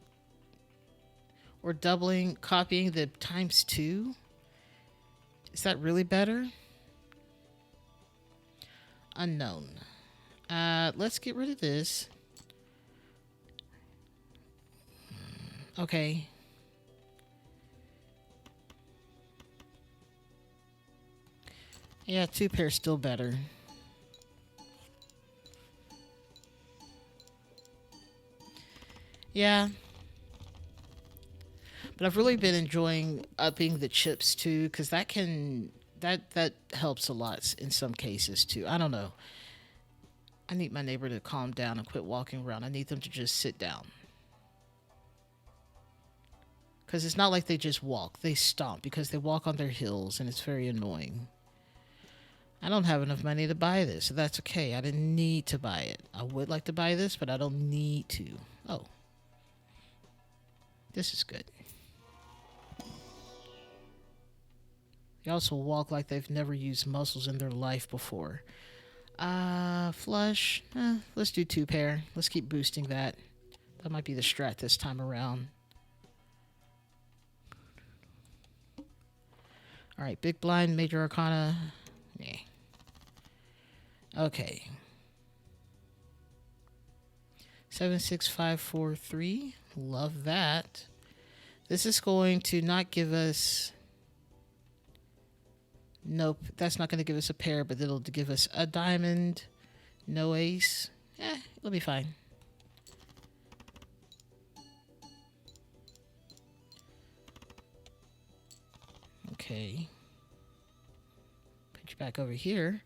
or doubling, copying the times 2? Is that really better? Unknown. Let's get rid of this. Okay. Yeah, 2 pairs still better. Yeah. But I've really been enjoying upping the chips too, because that helps a lot in some cases too. I don't know. I need my neighbor to calm down and quit walking around. I need them to just sit down. Because it's not like they just walk. They stomp because they walk on their heels, and it's very annoying. I don't have enough money to buy this, so that's okay. I didn't need to buy it. I would like to buy this, but I don't need to. Oh. This is good. They also walk like they've never used muscles in their life before. Flush. Let's do 2 pair. Let's keep boosting that. That might be the strat this time around. Alright, big blind, major arcana. Yeah. Okay. 7, 6, 5, 4, 3. Love that. This is going to not give us... Nope, that's not going to give us a pair, but it'll give us a diamond, no ace. It'll be fine. Okay. Put you back over here.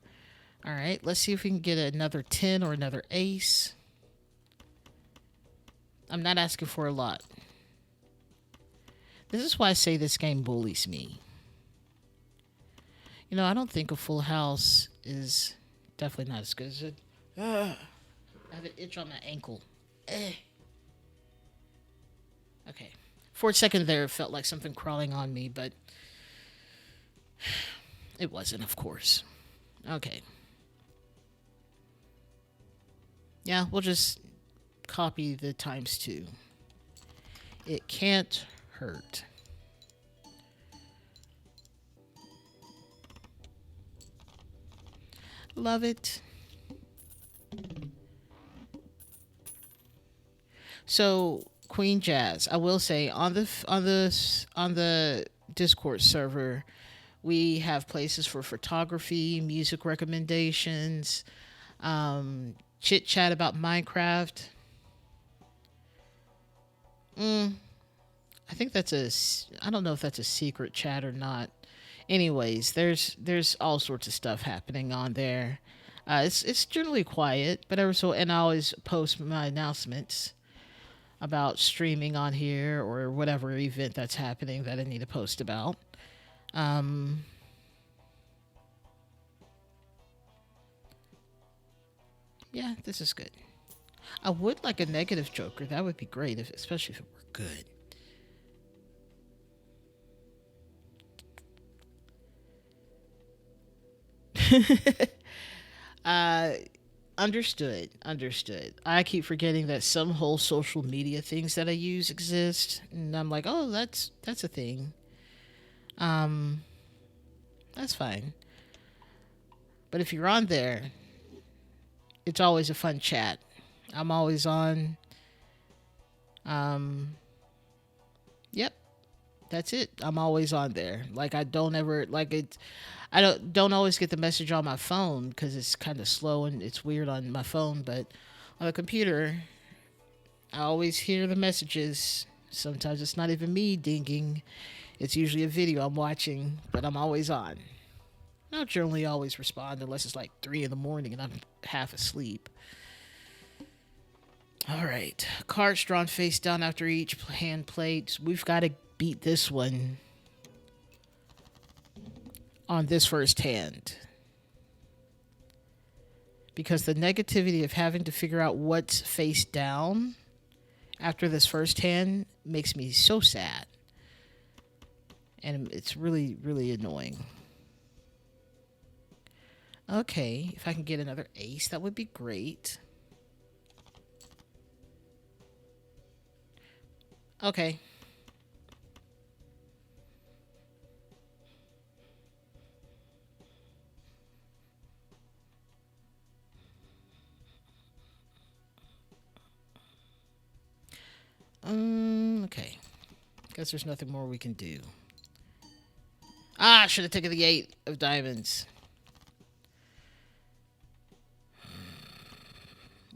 All right, let's see if we can get another 10 or another ace. I'm not asking for a lot. This is why I say this game bullies me. You know, I don't think a full house is definitely not as good as it. I have an itch on my ankle. Okay. For a second there, it felt like something crawling on me, but it wasn't, of course. Okay. Yeah, we'll just copy the times 2. It can't hurt. Love it. So, Queen Jazz, I will say on the Discord server, we have places for photography, music recommendations, chit chat about Minecraft. I think I don't know if that's a secret chat or not. Anyways, there's all sorts of stuff happening on there. It's generally quiet, but and I always post my announcements about streaming on here or whatever event that's happening that I need to post about. Yeah, this is good. I would like a negative Joker. That would be great, especially if it were good. Understood. I keep forgetting that some whole social media things that I use exist, and I'm like, oh, that's a thing. That's fine. But if you're on there, it's always a fun chat. I'm always on. Yep, that's it. I'm always on there. Like I don't ever like it. I don't always get the message on my phone because it's kind of slow and it's weird on my phone. But on the computer, I always hear the messages. Sometimes it's not even me dinging. It's usually a video I'm watching, but I'm always on. I don't generally always respond unless it's like 3 in the morning and I'm half asleep. All right. Cards drawn face down after each hand played. We've got to beat this one on this first hand. Because the negativity of having to figure out what's face down After this first hand makes me so sad. And it's really, really annoying. Okay, if I can get another ace, that would be great. Okay. Okay. Guess there's nothing more we can do. Ah, should have taken the 8 of diamonds.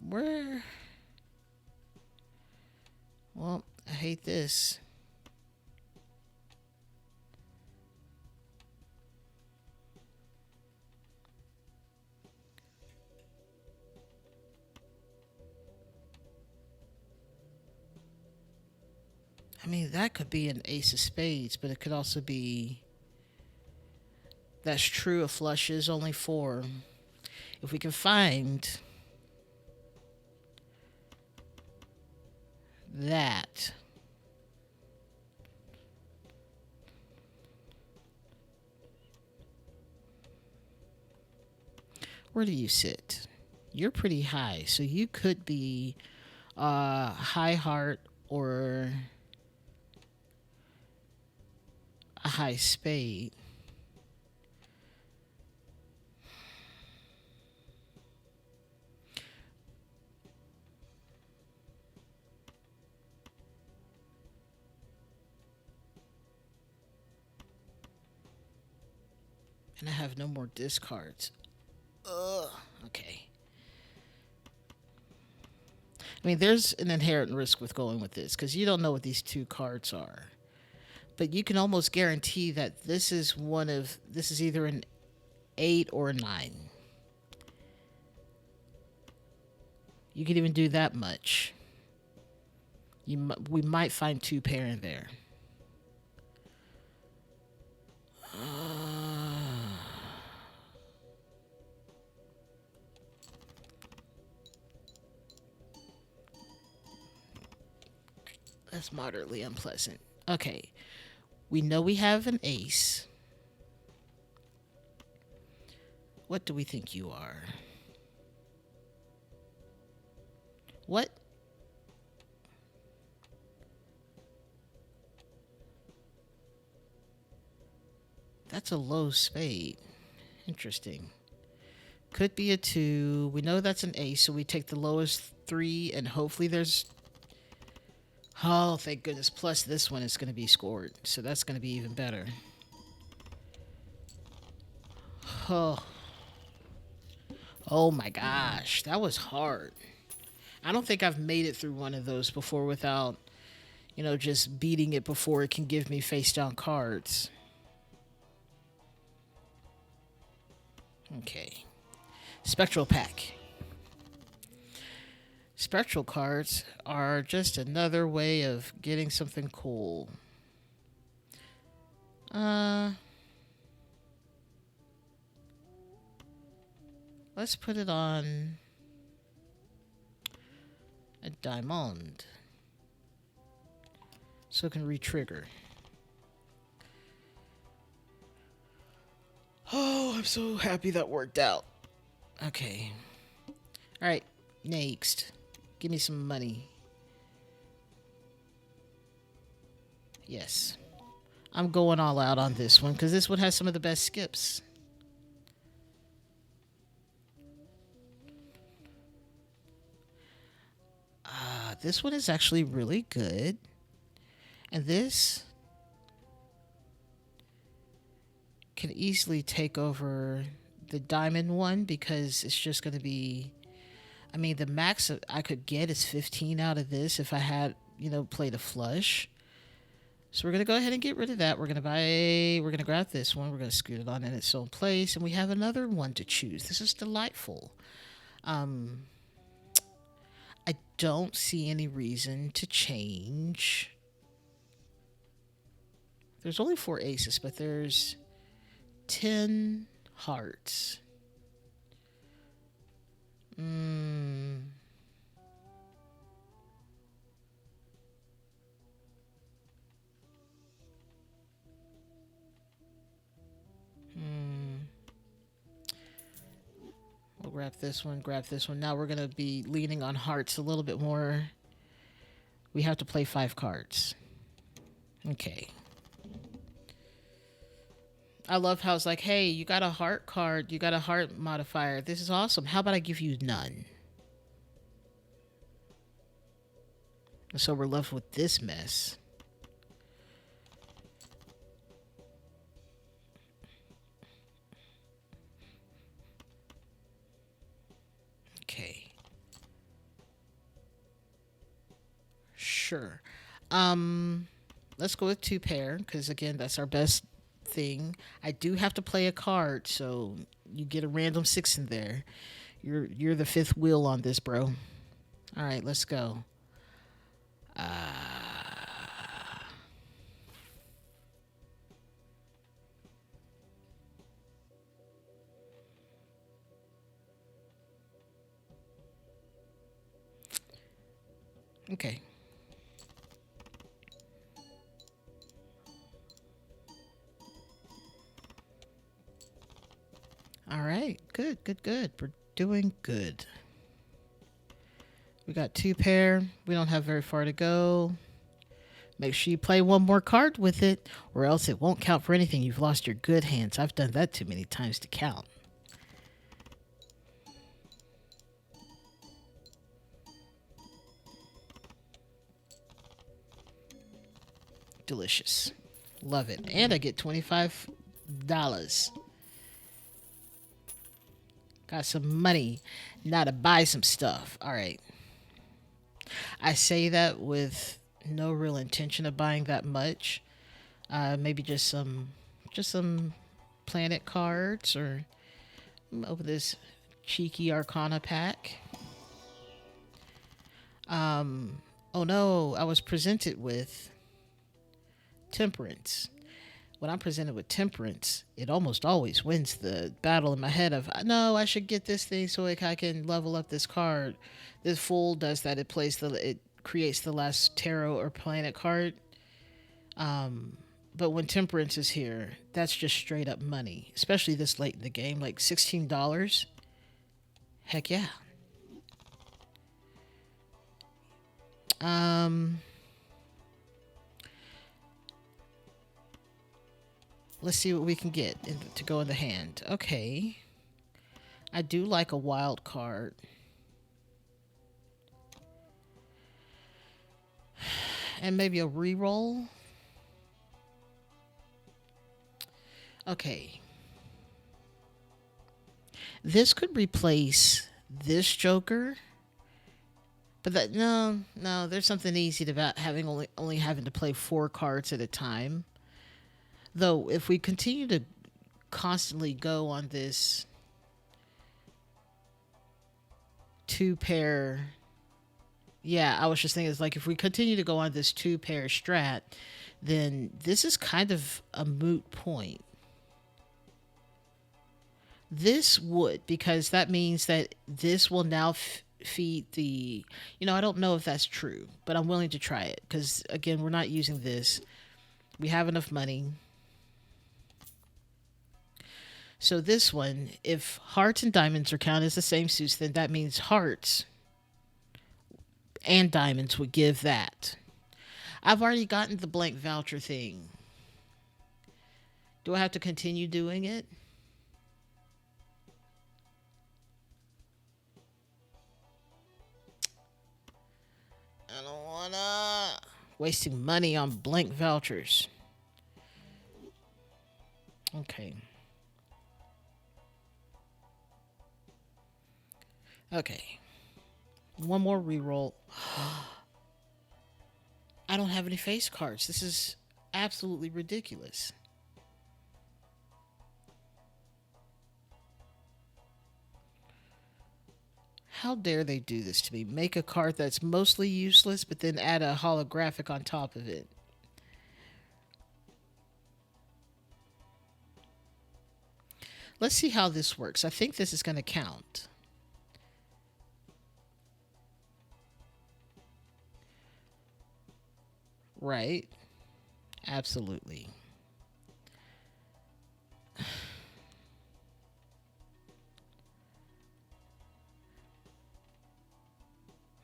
Where? Well, I hate this. I mean, that could be an ace of spades, but it could also be. That's true, a flush is only 4. If we can find that. Where do you sit? You're pretty high, so you could be high heart or a high spade. And I have no more discards. Ugh. Okay. I mean, there's an inherent risk with going with this because you don't know what these 2 cards are. But you can almost guarantee that this is either an 8 or a 9. You could even do that much. We might find 2 pair in there. That's moderately unpleasant. Okay. We know we have an ace. What do we think you are? What? That's a low spade. Interesting. Could be a 2. We know that's an ace, so we take the lowest 3, and hopefully there's. Oh, thank goodness. Plus, this one is going to be scored, so that's going to be even better. Oh. Oh my gosh. That was hard. I don't think I've made it through one of those before without, just beating it before it can give me face down cards. Okay. Spectral pack. Spectral cards are just another way of getting something cool. Let's put it on a diamond so it can re-trigger. Oh, I'm so happy that worked out. Okay. All right, next. Give me some money. Yes. I'm going all out on this one because this one has some of the best skips. This one is actually really good. And this can easily take over the diamond one because it's just going to be. I mean, the max I could get is 15 out of this if I had, played a flush. So we're going to go ahead and get rid of that. We're going to grab this one. We're going to scoot it on in its own place. And we have another one to choose. This is delightful. I don't see any reason to change. There's only 4 aces, but there's 10 hearts. Grab this one, grab this one. Now we're going to be leaning on hearts a little bit more. We have to play 5 cards. Okay. I love how it's like, hey, you got a heart card. You got a heart modifier. This is awesome. How about I give you none? So we're left with this mess. Okay. Sure. Let's go with 2 pair, because again, that's our best thing. I do have to play a card, so you get a random 6 in there. You're the 5th wheel on this, bro. All right, let's go. Okay. All right. Good, good, good. We're doing good. We got 2 pair. We don't have very far to go. Make sure you play one more card with it, or else it won't count for anything. You've lost your good hands. I've done that too many times to count. Delicious. Love it. And I get $25. Got some money now to buy some stuff. All right. I say that with no real intention of buying that much. Maybe just some planet cards, or over this cheeky Arcana pack. Oh no, I was presented with Temperance. When I'm presented with Temperance, it almost always wins the battle in my head of, no, I should get this thing so I can level up this card. This Fool does that. It creates the last tarot or planet card. But when Temperance is here, that's just straight up money, especially this late in the game, like $16. Heck yeah. Let's see what we can get to go in the hand. Okay. I do like a wild card. And maybe a reroll. Okay. This could replace this Joker. But no, there's something easy about having only having to play 4 cards at a time. Though, if we continue to constantly go on this 2 pair, yeah, I was just thinking, it's like if we continue to go on this 2 pair strat, then this is kind of a moot point. This would, because that means that this will now feed the, I don't know if that's true, but I'm willing to try it, because again, we're not using this. We have enough money. So this one, if hearts and diamonds are counted as the same suits, then that means hearts and diamonds would give that. I've already gotten the blank voucher thing. Do I have to continue doing it? I don't wanna. Wasting money on blank vouchers. Okay. Okay. One more reroll. I don't have any face cards. This is absolutely ridiculous. How dare they do this to me? Make a card that's mostly useless, but then add a holographic on top of it. Let's see how this works. I think this is going to count. Right? Absolutely.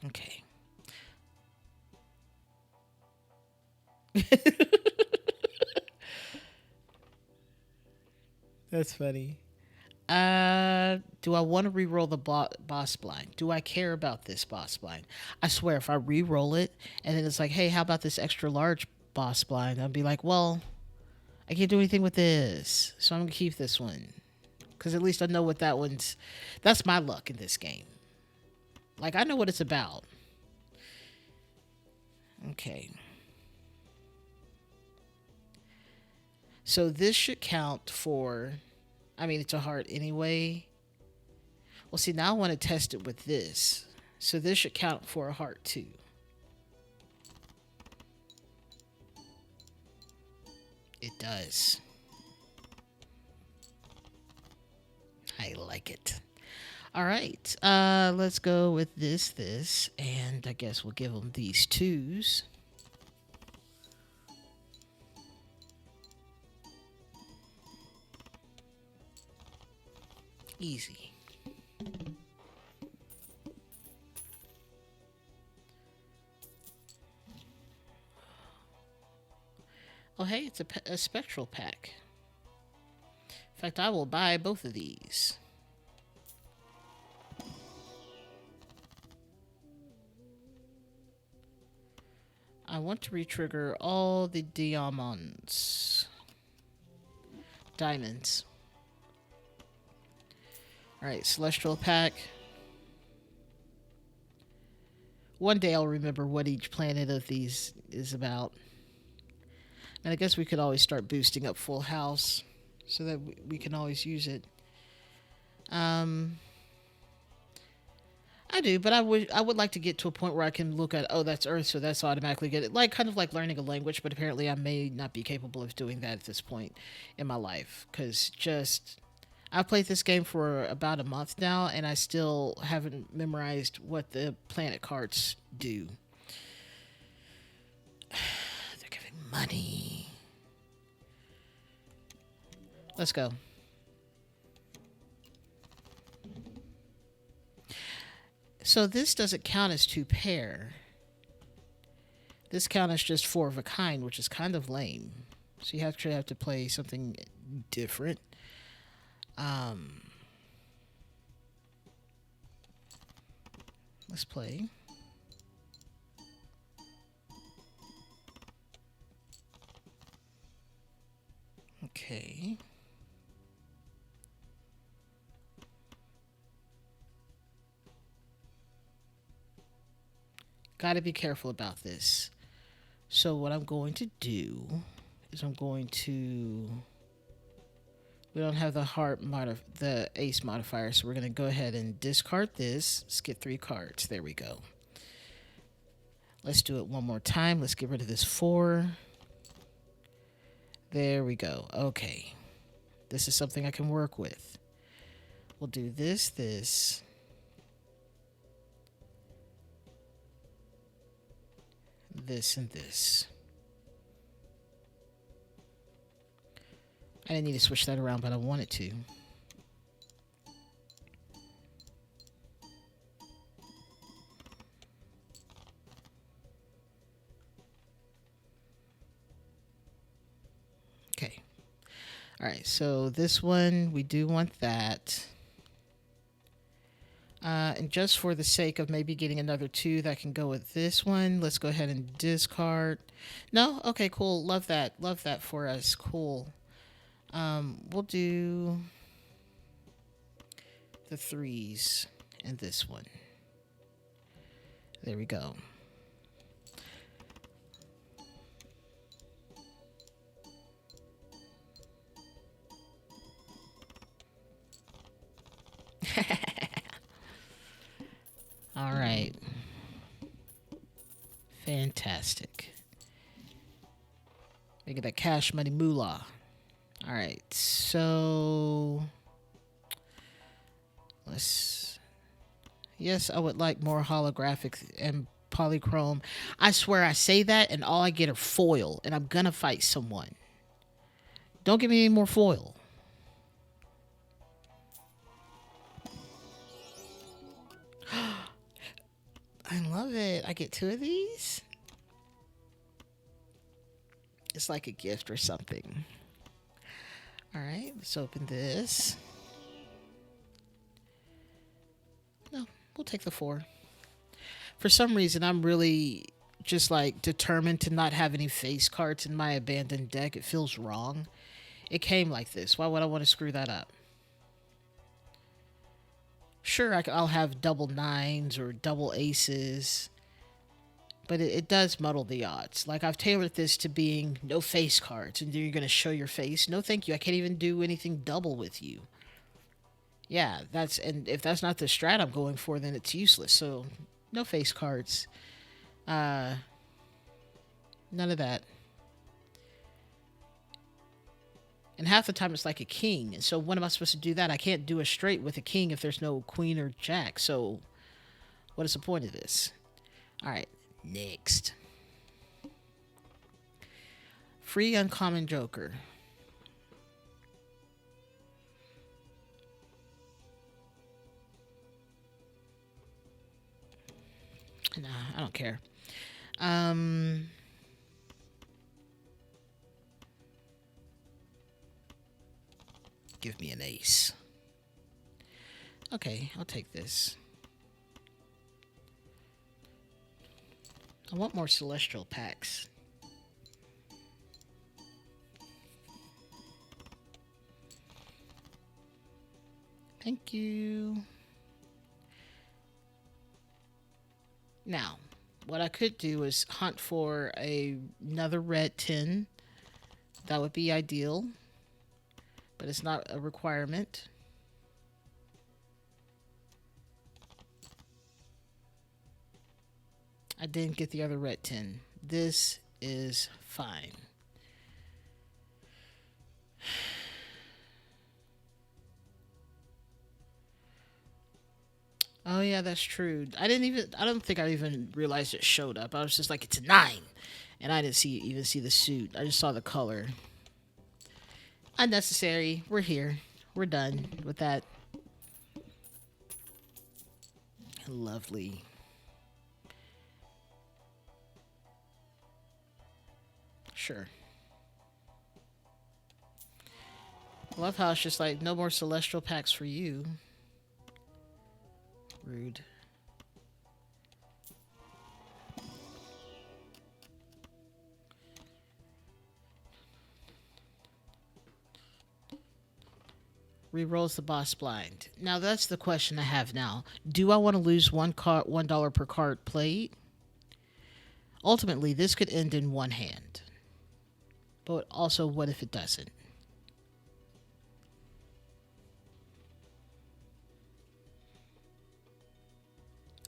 Okay. That's funny. Do I want to re-roll the boss blind? Do I care about this boss blind? I swear, if I re-roll it and then it's like, hey, how about this extra large boss blind? I'll be like, well, I can't do anything with this, so I'm gonna keep this one because at least I know what that one's. That's my luck in this game. Like I know what it's about. Okay. So this should count for. I mean, it's a heart anyway. Well, see, now I want to test it with this. So this should count for a heart too. It does. I like it. All right. Let's go with this, and I guess we'll give them these twos. Easy. Oh, hey, it's a spectral pack. In fact, I will buy both of these. I want to retrigger all the diamonds. Diamonds. Alright, Celestial Pack. One day I'll remember what each planet of these is about. And I guess we could always start boosting up Full House so that we can always use it. I do, but I would like to get to a point where I can look at, oh, that's Earth, so that's automatically get it. Like kind of like learning a language, but apparently I may not be capable of doing that at this point in my life because just I've played this game for about a month now, and I still haven't memorized what the planet cards do. They're giving money. Let's go. So this doesn't count as two pair. This count as just four of a kind, which is kind of lame. So you actually have to play something different. Let's play. Okay. Got to be careful about this. So what I'm going to do is I'm going to. We don't have the the ace modifier, so we're going to go ahead and discard this. Skip 3 cards. There we go. Let's do it one more time. Let's get rid of this 4. There we go. Okay. This is something I can work with. We'll do this, this, and this. I didn't need to switch that around, but I wanted to. Okay. All right, so this one, we do want that. And just for the sake of maybe getting another 2 that can go with this one, let's go ahead and discard. No? Okay, cool. Love that. Love that for us. Cool. We'll do the 3s and this one. There we go. All right. Fantastic. Making that cash money moolah. All right. So let's. Yes, I would like more holographic and polychrome. I swear I say that and all I get are foil and I'm gonna fight someone. Don't give me any more foil. I love it. I get two of these. It's like a gift or something. All right, let's open this. No, we'll take the four. For some reason, I'm really just like determined to not have any face cards in my abandoned deck. It feels wrong. It came like this. Why would I want to screw that up? Sure, I'll have double nines or double aces, but it does muddle the odds. Like, I've tailored this to being no face cards, and you're going to show your face. No, thank you. I can't even do anything double with you. Yeah, and if that's not the strat I'm going for, then it's useless. So, no face cards. Uh, None of that. And half the time it's like a king. And so when am I supposed to do that? I can't do a straight with a king if there's no queen or jack. So what is the point of this? All right, next. Free uncommon joker. Nah, I don't care. Give me an ace. Okay, I'll take this. I want more celestial packs. Thank you. Now, what I could do is hunt for another red 10. That would be ideal, but it's not a requirement. I didn't get the other red 10. This is fine. Oh yeah, that's true. I don't think I even realized it showed up. I was just like, it's a 9. And I didn't even see the suit. I just saw the color. Unnecessary. We're here. We're done with that. Lovely. Sure. I love how it's just like, no more celestial packs for you. Rude. Rerolls the boss blind. Now that's the question I have now. Do I want to lose $1 per card played? Ultimately, this could end in one hand. But also, what if it doesn't?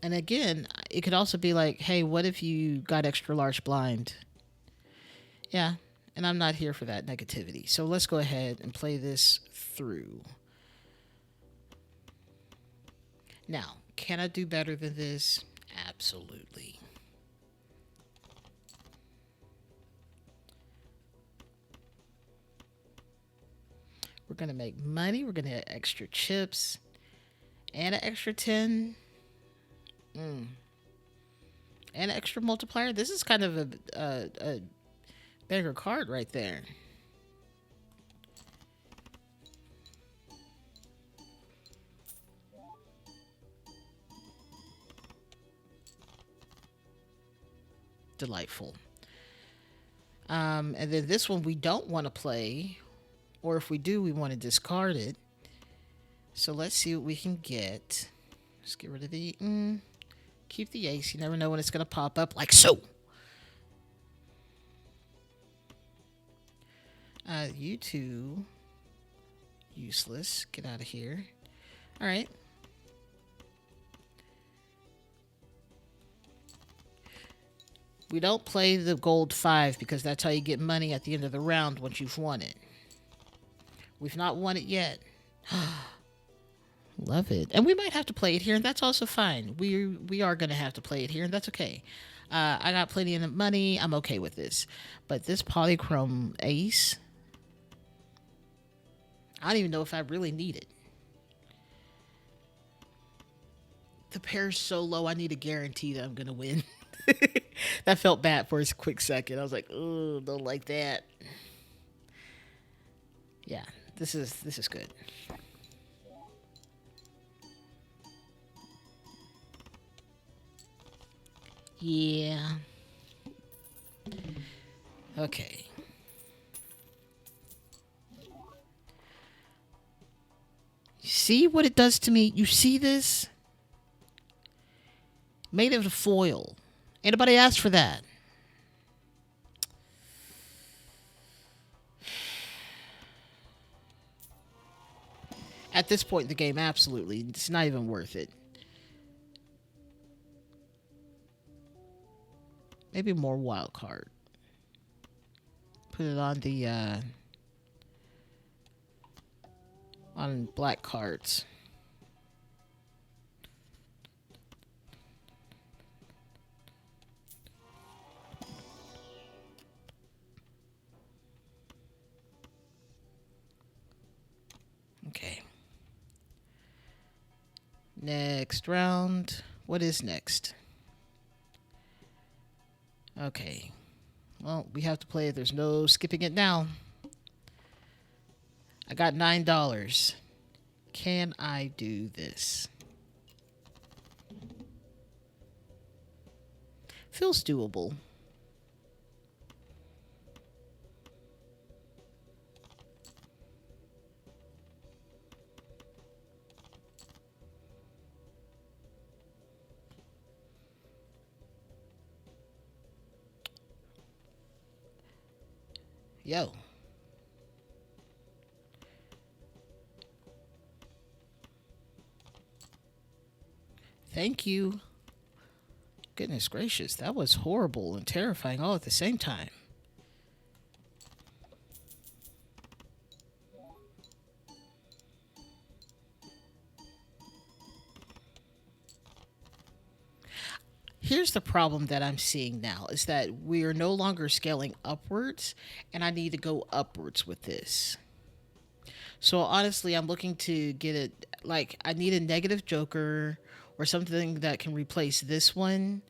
And again, it could also be like, hey, what if you got extra large blind? Yeah, and I'm not here for that negativity. So let's go ahead and play this through. Now, can I do better than this? Absolutely. We're going to make money. We're going to get extra chips and an extra 10. And an extra multiplier. This is kind of a bigger card right there. Delightful. And then this one we don't want to play, or if we do, we want to discard it. So let's see what we can get. Let's get rid of the... keep the ace. You never know when it's going to pop up, like so. You two... useless. Get out of here. All right. We don't play the gold 5 because that's how you get money at the end of the round once you've won it. We've not won it yet. Love it. And we might have to play it here, and that's also fine. We are going to have to play it here, and that's okay. I got plenty of money. I'm okay with this. But this polychrome ace, I don't even know if I really need it. the pair's so low. I need a guarantee that I'm gonna win. That felt bad for a quick second. I was like, oh, don't like that. Yeah, this is good. Yeah. Okay. You see what it does to me? You see this? Made it of foil. Anybody asked for that? At this point in the game, absolutely. It's not even worth it. Maybe more wild card. Put it on black cards. Okay. Next round. What is next? Okay. Well, we have to play it. There's no skipping it now. I got $9. Can I do this? Feels doable. Yo. Thank you. Goodness gracious, that was horrible and terrifying all at the same time. Here's the problem that I'm seeing now is that we are no longer scaling upwards, and I need to go upwards with this. So honestly, I'm looking to get it like I need a negative joker or something that can replace this one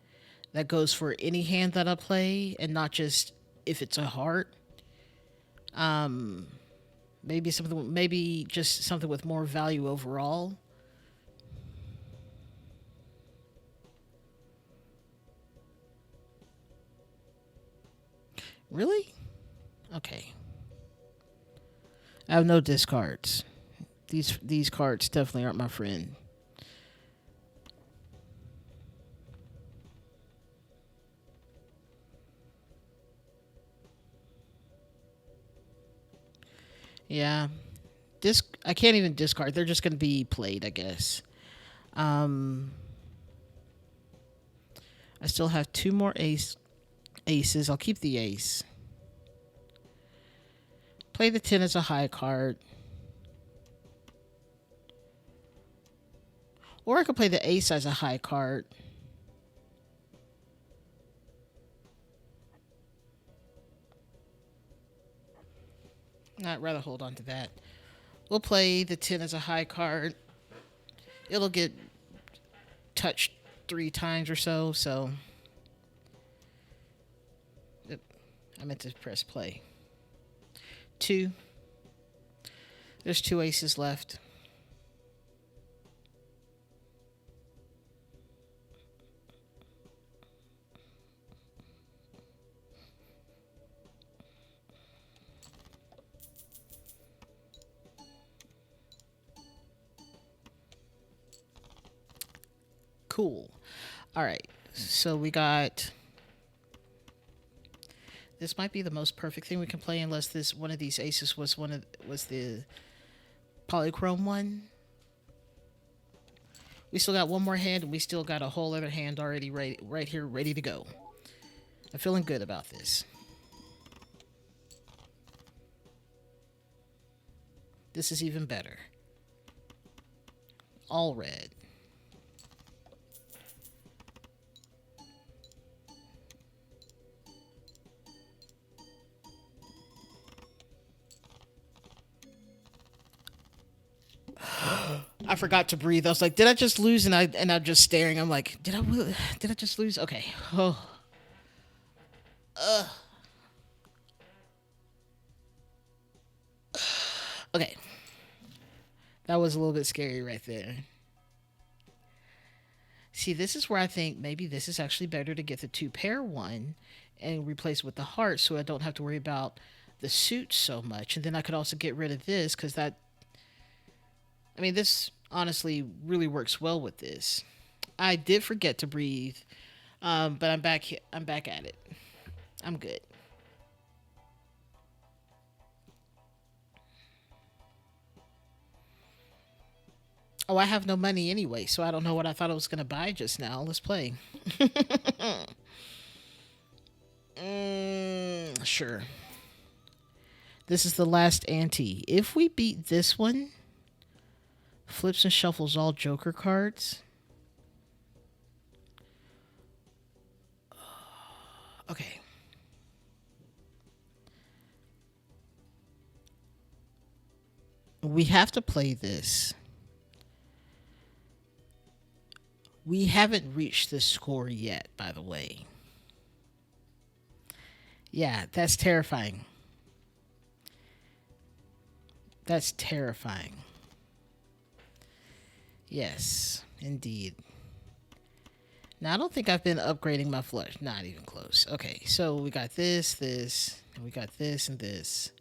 that goes for any hand that I play and not just if it's a heart. Um maybe just something with more value overall. Really? Okay. I have no discards. These cards definitely aren't my friend. Yeah. I can't even discard. They're just going to be played, I guess. Um I still have two more aces. I'll keep the ace. Play the 10 as a high card. Or I could play the ace as a high card. I'd rather hold on to that. We'll play the 10 as a high card. It'll get touched 3 times or so, so. Yep, I meant to press play. 2. There's 2 aces left. Cool. All right. So we got. This might be the most perfect thing we can play, unless this one of these aces was the polychrome one. We still got one more hand, and we still got a whole other hand already right here, ready to go. I'm feeling good about this. This is even better. All red. I I forgot to breathe. I was like, did I just lose? And I'm just staring. I'm like, did I just lose? Okay. Oh, okay. That was a little bit scary right there. See, this is where I think maybe this is actually better to get the two pair one and replace with the heart so I don't have to worry about the suit so much. And then I could also get rid of this because I mean, this honestly really works well with this. I did forget to breathe, but I'm back. I'm back at it. I'm good. Oh, I have no money anyway, so I don't know what I thought I was gonna buy just now. Let's play. Sure. This is the last ante. If we beat this one, flips and shuffles all Joker cards. Okay. We have to play this. We haven't reached this score yet, by the way. Yeah, that's terrifying. That's terrifying. Yes, indeed. Now, I don't think I've been upgrading my flush. Not even close. Okay, so we got this, and we got this, and this.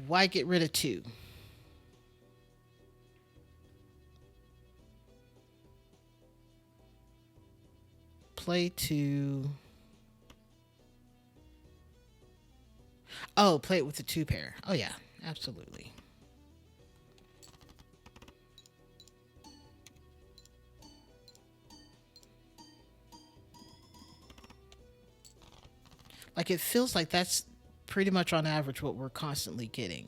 Why get rid of two? Play two. Oh, play it with the two pair. Oh, yeah, absolutely. Like, it feels like that's pretty much on average what we're constantly getting.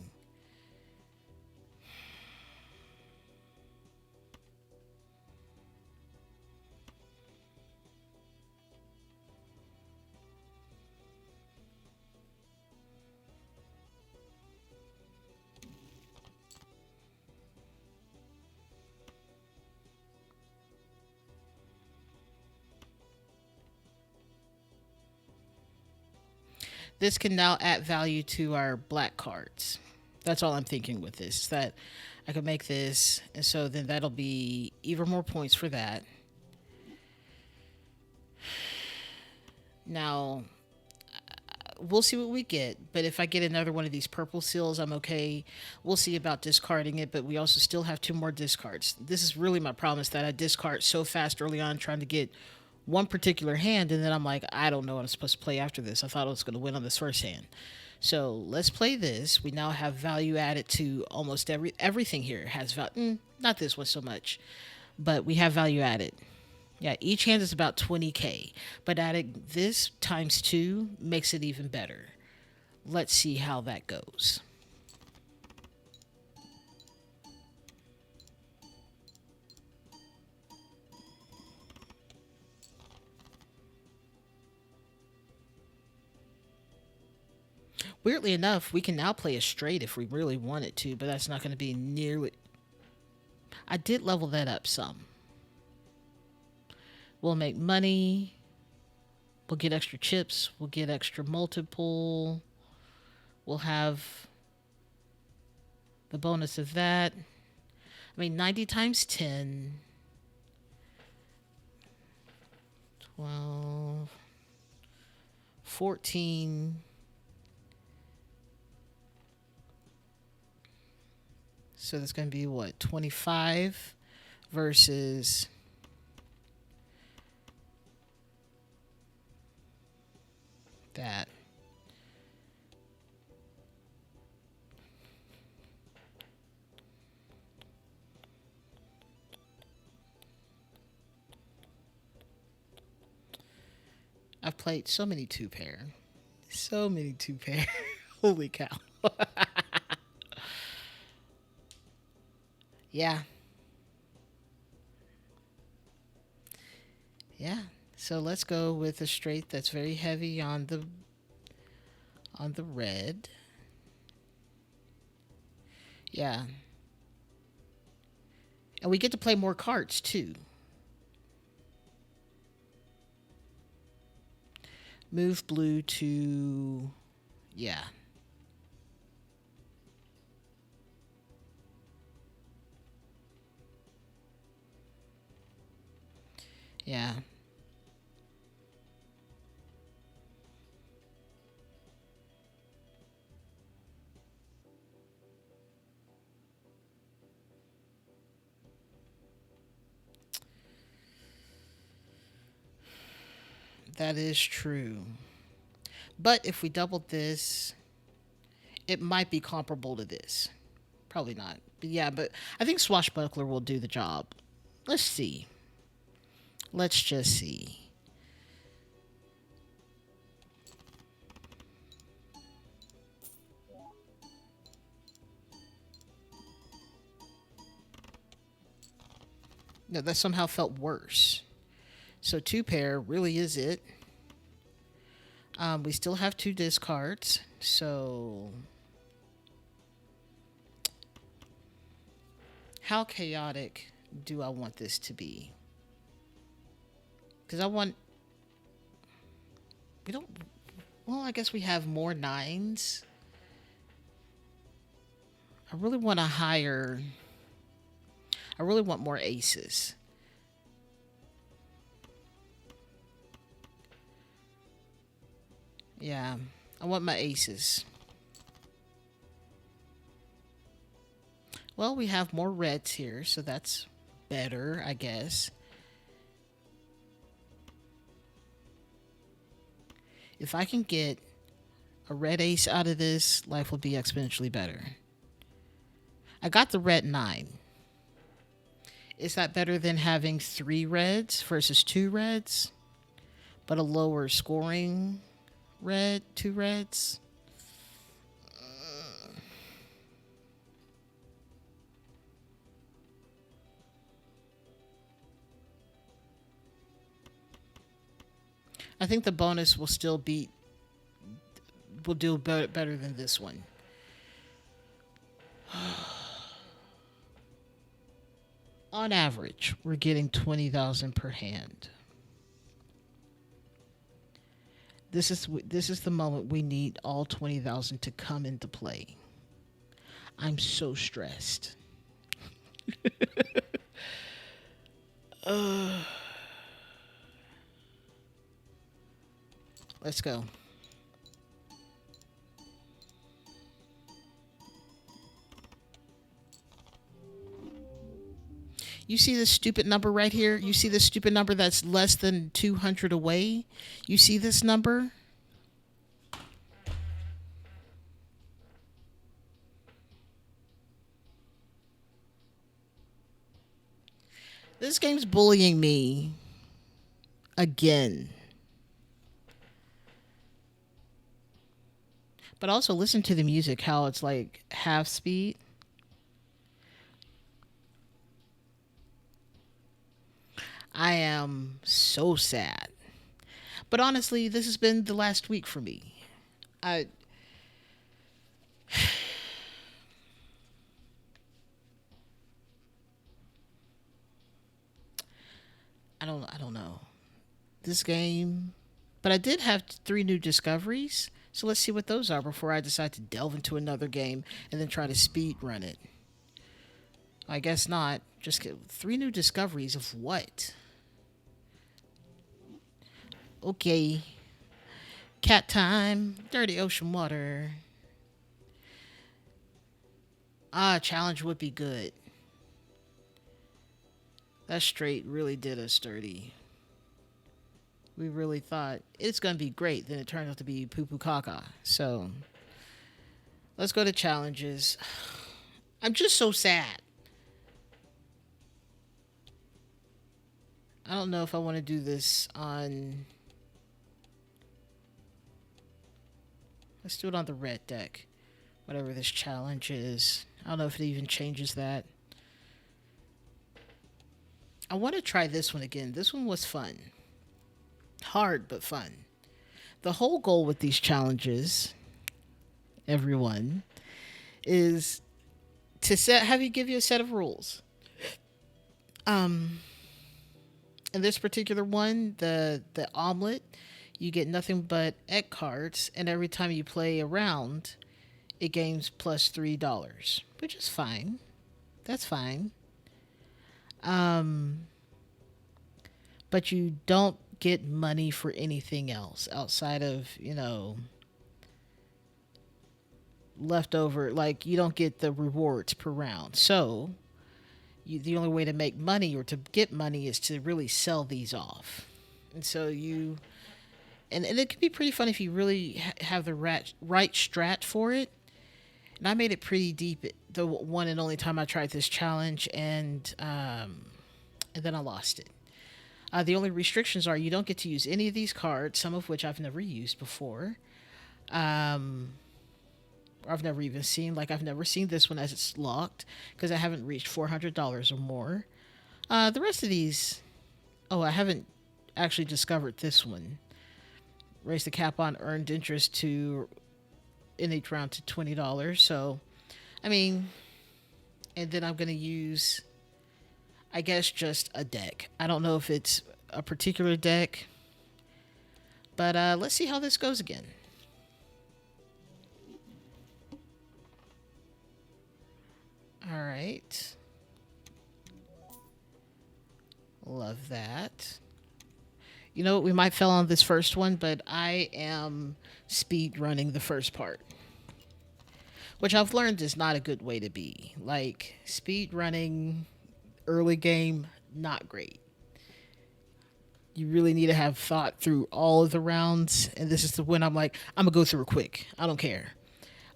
This can now add value to our black cards. That's all I'm thinking with this. That I could make this, and so then that'll be even more points for that. Now, we'll see what we get, but if I get another one of these purple seals, I'm okay. We'll see about discarding it, but we also still have two more discards. This is really my problem is that I discard so fast early on trying to get one particular hand, and then I'm like, I don't know what I'm supposed to play after this. I thought I was going to win on this first hand. So let's play this. We now have value added to almost everything here. It has value. Not this one so much, but we have value added. Yeah, each hand is about 20k, but adding this times two makes it even better. Let's see how that goes. Weirdly enough, we can now play a straight if we really wanted to, but that's not going to be nearly. I did level that up some. We'll make money. We'll get extra chips. We'll get extra multiple. We'll have the bonus of that. I mean, 90 times 10. 12. 14. So that's going to be what? 25 versus that. I've played so many two pair. So many two pair. Holy cow. Yeah. Yeah. So let's go with a straight that's very heavy on the red. Yeah. And we get to play more cards too. Move blue to, yeah. Yeah. That is true. But if we doubled this, it might be comparable to this. Probably not. But yeah, but I think Swashbuckler will do the job. Let's see. Let's just see. No, that somehow felt worse. So two pair really is it. We still have two discards. So how chaotic do I want this to be? Because I want. We don't. Well, I guess we have more nines. I really want a higher. I really want more aces. Yeah, I want my aces. Well, we have more reds here, so that's better, I guess. If I can get a red ace out of this, life will be exponentially better. I got the red nine. Is that better than having three reds versus two reds, but a lower scoring red, two reds? I think the bonus will still beat, will do better than this one. On average, we're getting 20,000 per hand. This is the moment we need all 20,000 to come into play. I'm so stressed. Let's go. You see this stupid number right here? You see this stupid number that's less than 200 away? You see this number? This game's bullying me again. But also listen to the music, how it's like half speed. I am so sad. But honestly, this has been the last week for me. I I don't know. This game, but I did have three new discoveries. So let's see what those are before I decide to delve into another game and then try to speed run it. I guess not. Just get three new discoveries of what? Okay. Cat time. Dirty ocean water. Ah, challenge would be good. That straight really did us dirty. We really thought it's going to be great. Then it turned out to be poo poo caca. So let's go to challenges. I'm just so sad. I don't know if I want to do this on. Let's do it on the red deck. Whatever this challenge is. I don't know if it even changes that. I want to try this one again. This one was fun. Hard, but fun. The whole goal with these challenges, everyone, is to have you give you a set of rules. In this particular one, the omelet, you get nothing but egg cards, and every time you play a round, it gains plus $3, which is fine. That's fine. But you don't get money for anything else outside of, leftover. Like, you don't get the rewards per round. So, the only way to make money or to get money is to really sell these off. And so and it can be pretty fun if you really have the right strat for it. And I made it pretty deep the one and only time I tried this challenge, and then I lost it. The only restrictions are you don't get to use any of these cards, some of which I've never used before. I've never even seen, like I've never seen this one as it's locked because I haven't reached $400 or more. The rest of these, I haven't actually discovered this one. Raise the cap on earned interest to in each round to $20. So, I mean, and then I'm going to use, I guess, just a deck. I don't know if it's a particular deck, but let's see how this goes again. All right. Love that. You know what? We might fail on this first one, but I am speed running the first part, which I've learned is not a good way to be. Like, speed running early game, not great. You really need to have thought through all of the rounds, and this is the when I'm like, I'm gonna go through it quick. I don't care.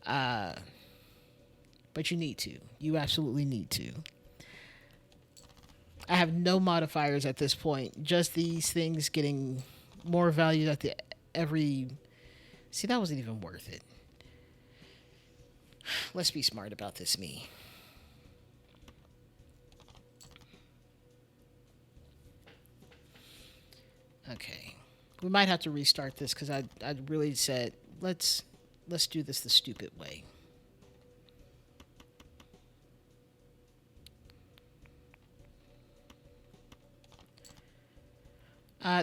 But you need to. You absolutely need to. I have no modifiers at this point. Just these things getting more value at every. See, that wasn't even worth it. Let's be smart about this, me. Okay. We might have to restart this because I really said let's do this the stupid way.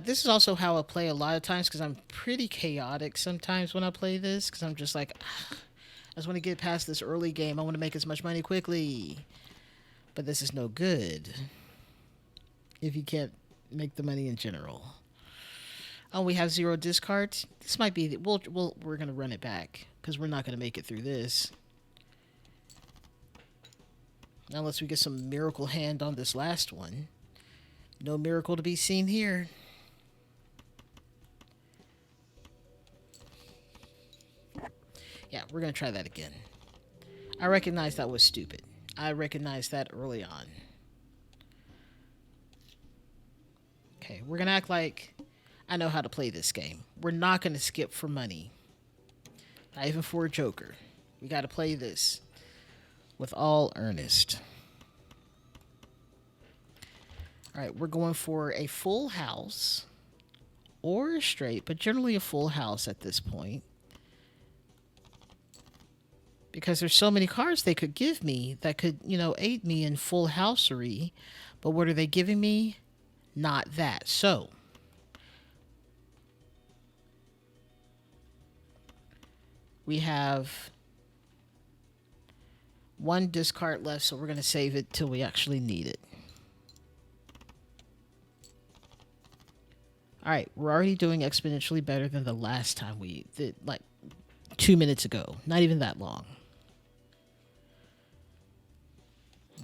This is also how I play a lot of times because I'm pretty chaotic sometimes when I play this because I'm just like, I just want to get past this early game. I want to make as much money quickly. But this is no good if you can't make the money in general. Oh, we have 0 discards. This might be we're gonna run it back because we're not gonna make it through this unless we get some miracle hand on this last one. No miracle to be seen here. Yeah, we're gonna try that again. I recognize that was stupid. I recognized that early on. Okay, we're gonna act like I know how to play this game. We're not gonna skip for money. Not even for a joker. We gotta play this with all earnest. Alright, we're going for a full house or a straight, but generally a full house at this point. Because there's so many cards they could give me that could, aid me in full housery. But what are they giving me? Not that. So, we have 1 discard left, so we're going to save it till we actually need it. Alright, we're already doing exponentially better than the last time we did, like 2 minutes ago. Not even that long.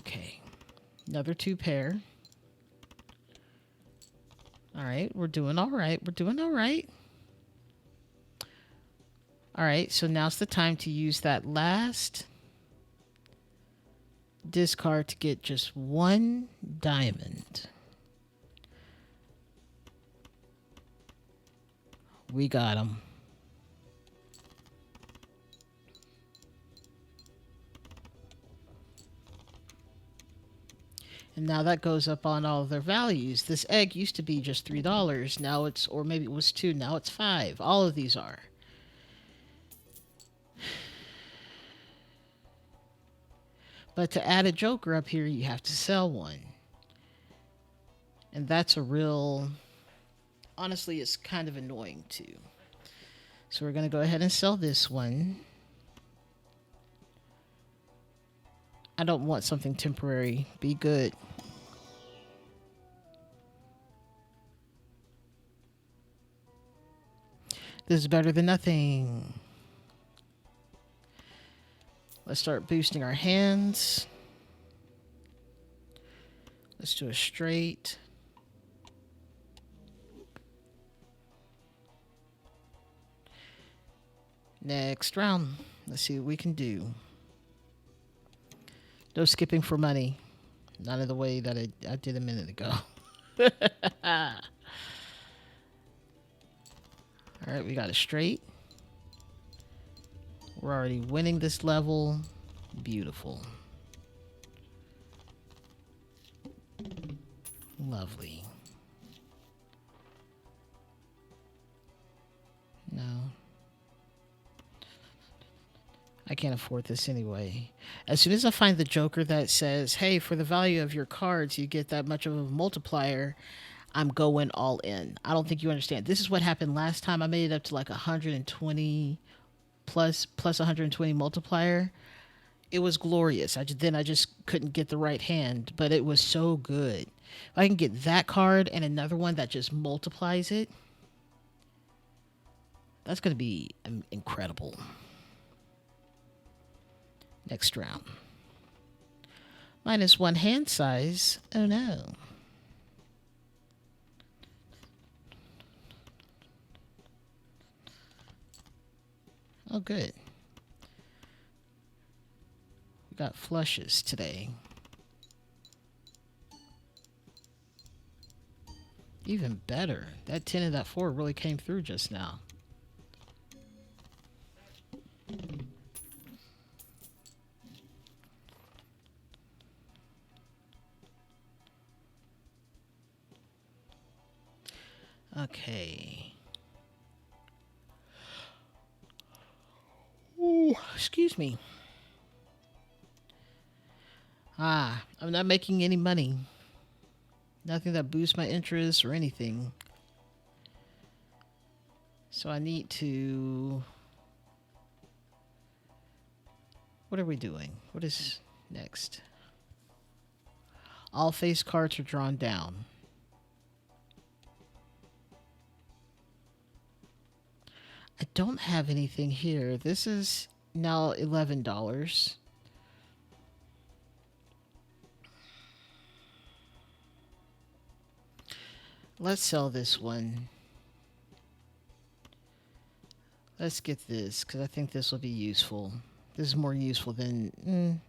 Okay. Another 2 pair. Alright, we're doing alright. We're doing alright. Alright, so now's the time to use that last discard to get just 1 diamond. We got him. And now that goes up on all of their values. This egg used to be just $3. Now it's, or maybe it was 2, now it's 5. All of these are. But to add a joker up here, you have to sell one. And that's a real, honestly, it's kind of annoying too. So we're going to go ahead and sell this one. I don't want something temporary. Be good. This is better than nothing. Let's start boosting our hands. Let's do a straight. Next round. Let's see what we can do. No skipping for money. Not in the way that I did a minute ago. Alright, we got a straight. We're already winning this level. Beautiful. Lovely. No. I can't afford this anyway. As soon as I find the joker that says, hey, for the value of your cards, you get that much of a multiplier, I'm going all in. I don't think you understand. This is what happened last time. I made it up to like 120 plus 120 multiplier. It was glorious. Then I just couldn't get the right hand, but it was so good. If I can get that card and another one that just multiplies it, that's going to be incredible. Next round. -1 hand size. Oh no. Oh good. We got flushes today. Even better. That 10 and that 4 really came through just now. Okay. Ooh, excuse me. I'm not making any money. Nothing that boosts my interest or anything. So I need to... What are we doing? What is next? All face cards are drawn down. I don't have anything here. This is now $11. Let's sell this one. Let's get this, because I think this will be useful. This is more useful than...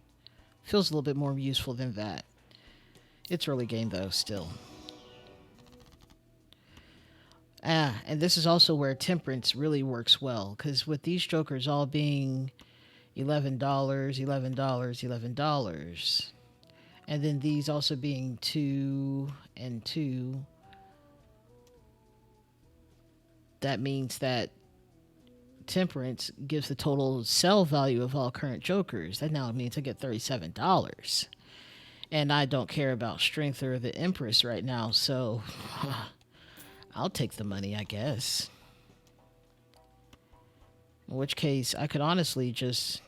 feels a little bit more useful than that. It's early game, though, still. And this is also where temperance really works well, because with these jokers all being $11, $11, $11, and then these also being 2 and 2, that means that temperance gives the total sell value of all current jokers. That now means I get $37. And I don't care about strength or the Empress right now, so... I'll take the money, I guess. In which case, I could honestly just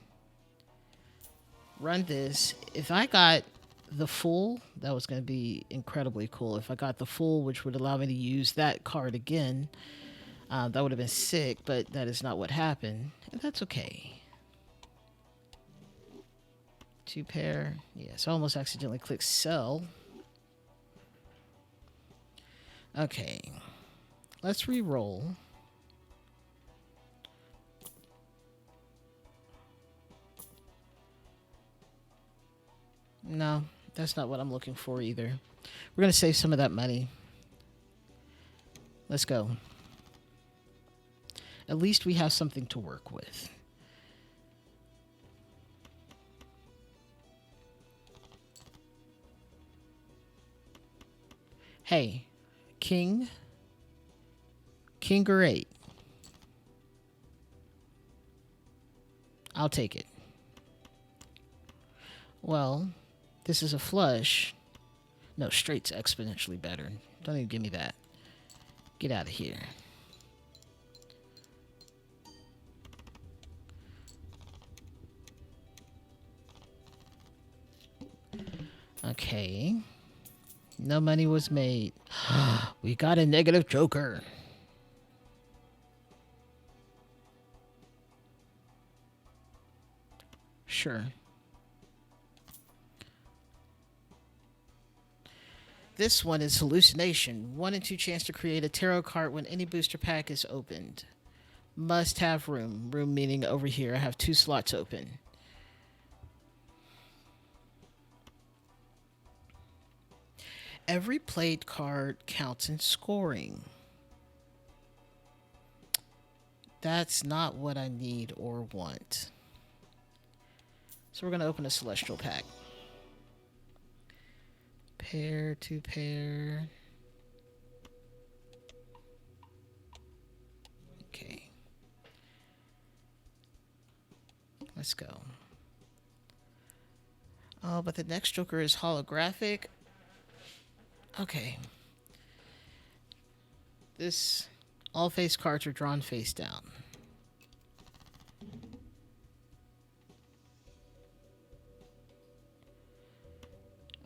run this. If I got the full, that was going to be incredibly cool. If I got the full, which would allow me to use that card again, that would have been sick, but that is not what happened. And that's okay. 2 pair. Yes, I almost accidentally clicked sell. Okay. Let's re-roll. No, that's not what I'm looking for either. We're going to save some of that money. Let's go. At least we have something to work with. Hey, king, king or eight. I'll take it. Well, this is a flush. No, straight's exponentially better. Don't even give me that. Get out of here. Okay. No money was made. We got a negative joker. Sure. This one is hallucination. 1 in 2 chance to create a tarot card when any booster pack is opened. Must have room. Room meaning over here. I have 2 slots open. Every played card counts in scoring. That's not what I need or want. So we're going to open a celestial pack. Pair to pair. Okay. Let's go. Oh, but the next joker is holographic. Okay. This, all face cards are drawn face down.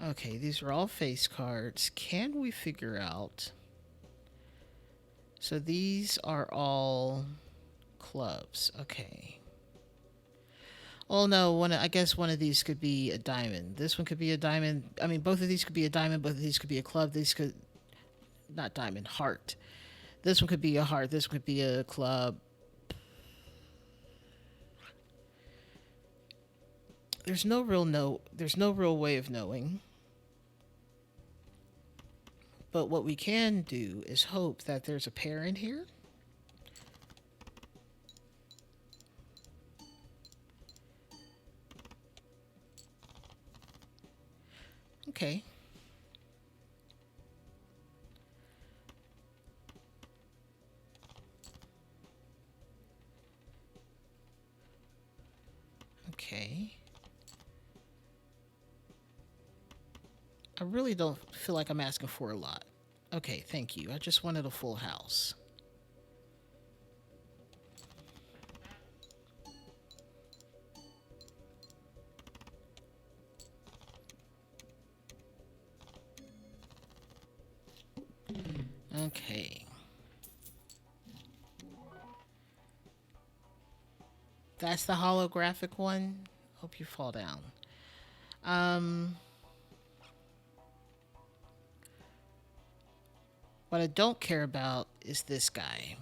Okay, these are all face cards. Can we figure out? So these are all clubs. Okay. Oh no, I guess one of these could be a diamond. This one could be a diamond. I mean, both of these could be a diamond. Both of these could be a club. These could, not diamond, heart. This one could be a heart. This one could be a club. There's no real way of knowing. But what we can do is hope that there's a pair in here. Okay. Okay. I really don't feel like I'm asking for a lot. Okay, thank you. I just wanted a full house. Okay. That's the holographic one. Hope you fall down. What I don't care about is this guy.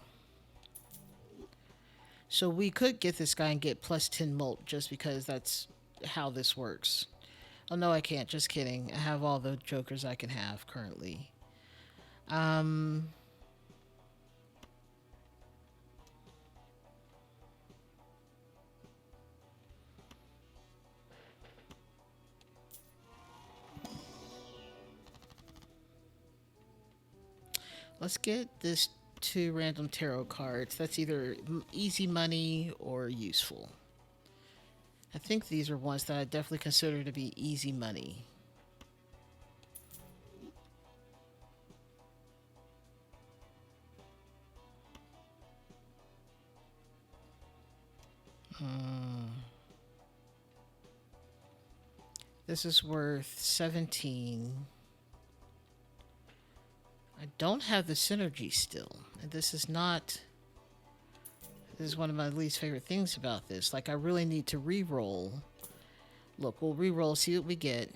So we could get this guy and get plus 10 molt just because that's how this works. Oh no, I can't. Just kidding. I have all the jokers I can have currently. Let's get this 2 random tarot cards. That's either easy money or useful. I think these are ones that I definitely consider to be easy money. This is worth 17. I don't have the synergy still. And this is one of my least favorite things about this. Like, I really need to re-roll. Look, we'll re-roll, see what we get.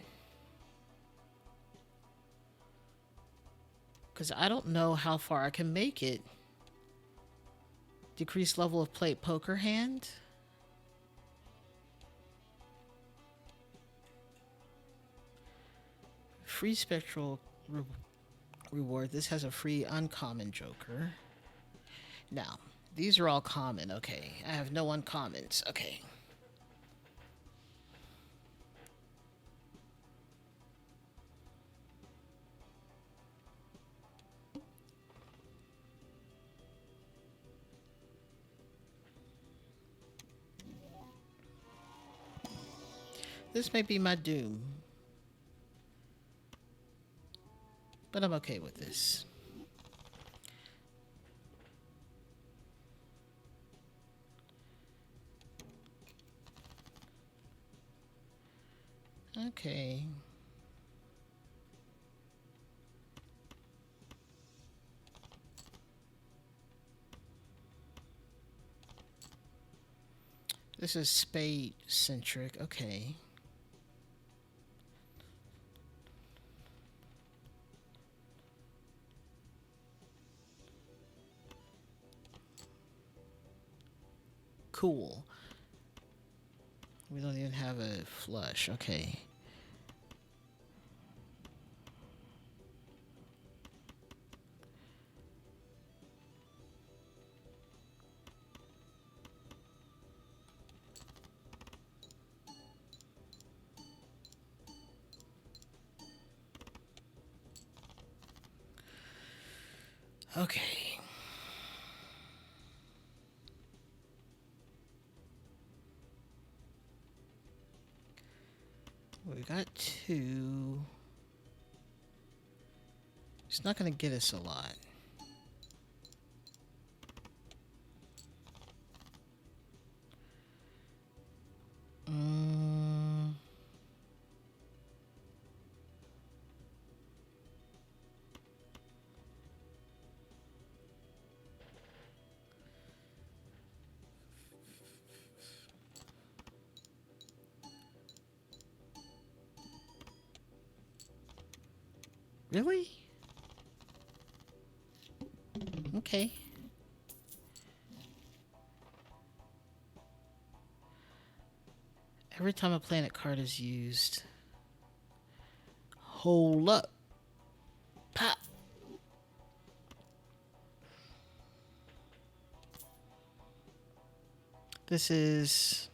Because I don't know how far I can make it. Decreased level of plate poker hand. Free spectral reward. This has a free uncommon joker. Now, these are all common. Okay, I have no uncommons. Okay. This may be my doom, but I'm okay with this. Okay. This is spade centric. Okay. Cool. We don't even have a flush. Okay. Okay. We got two. It's not going to get us a lot. Mm. Really? Okay. Every time a planet card is used. Hold up. Pop. This is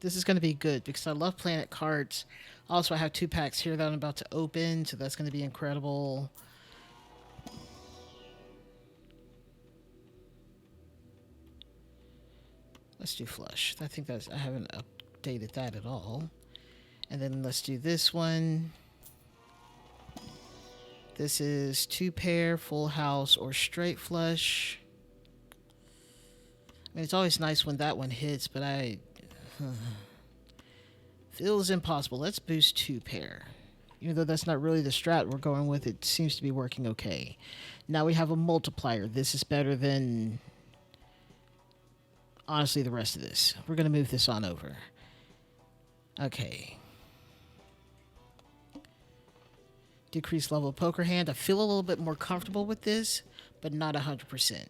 going to be good because I love planet cards. Also, I have 2 packs here that I'm about to open, so that's going to be incredible. Let's do flush. I think I haven't updated that at all. And then let's do this one. This is 2 pair, full house, or straight flush. I mean, it's always nice when that one hits, but feels impossible. Let's boost 2 pair. Even though that's not really the strat we're going with, it seems to be working okay. Now we have a multiplier. This is better than, honestly, the rest of this. We're going to move this on over. Okay. Decreased level of poker hand. I feel a little bit more comfortable with this, but not 100%.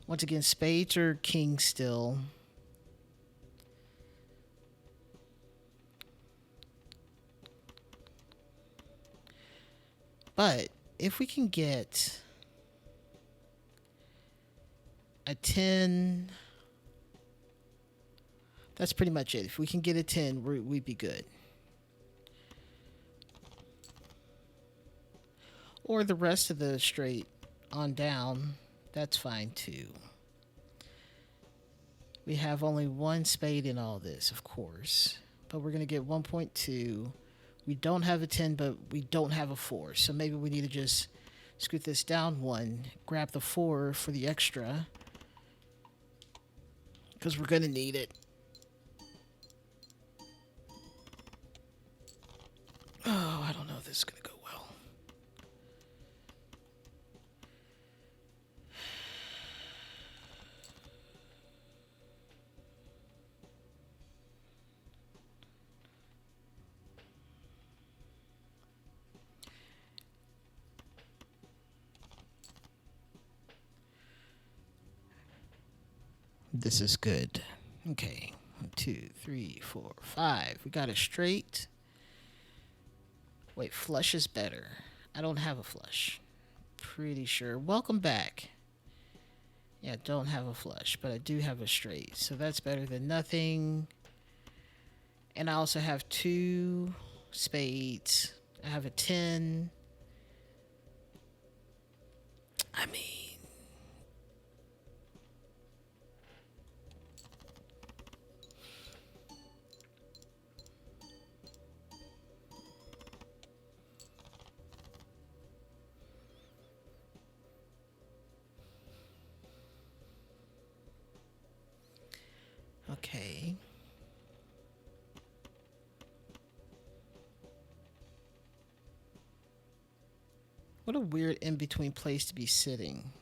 Once again, spades or kings still. But if we can get a 10, that's pretty much it. If we can get a 10, we'd be good. Or the rest of the straight on down, that's fine too. We have only 1 spade in all this, of course. But we're going to get 1.2. We don't have a 10, but we don't have a 4. So maybe we need to just scoot this down 1, grab the 4 for the extra. Because we're going to need it. Oh, I don't know if this is going to go well. This is good. Okay. 1, 2, 3, 4, 5. We got it straight. Wait, flush is better. I don't have a flush. Pretty sure. Welcome back. Yeah, don't have a flush, but I do have a straight. So that's better than nothing. And I also have 2 spades. I have a 10. I mean, What a weird in between place to be sitting.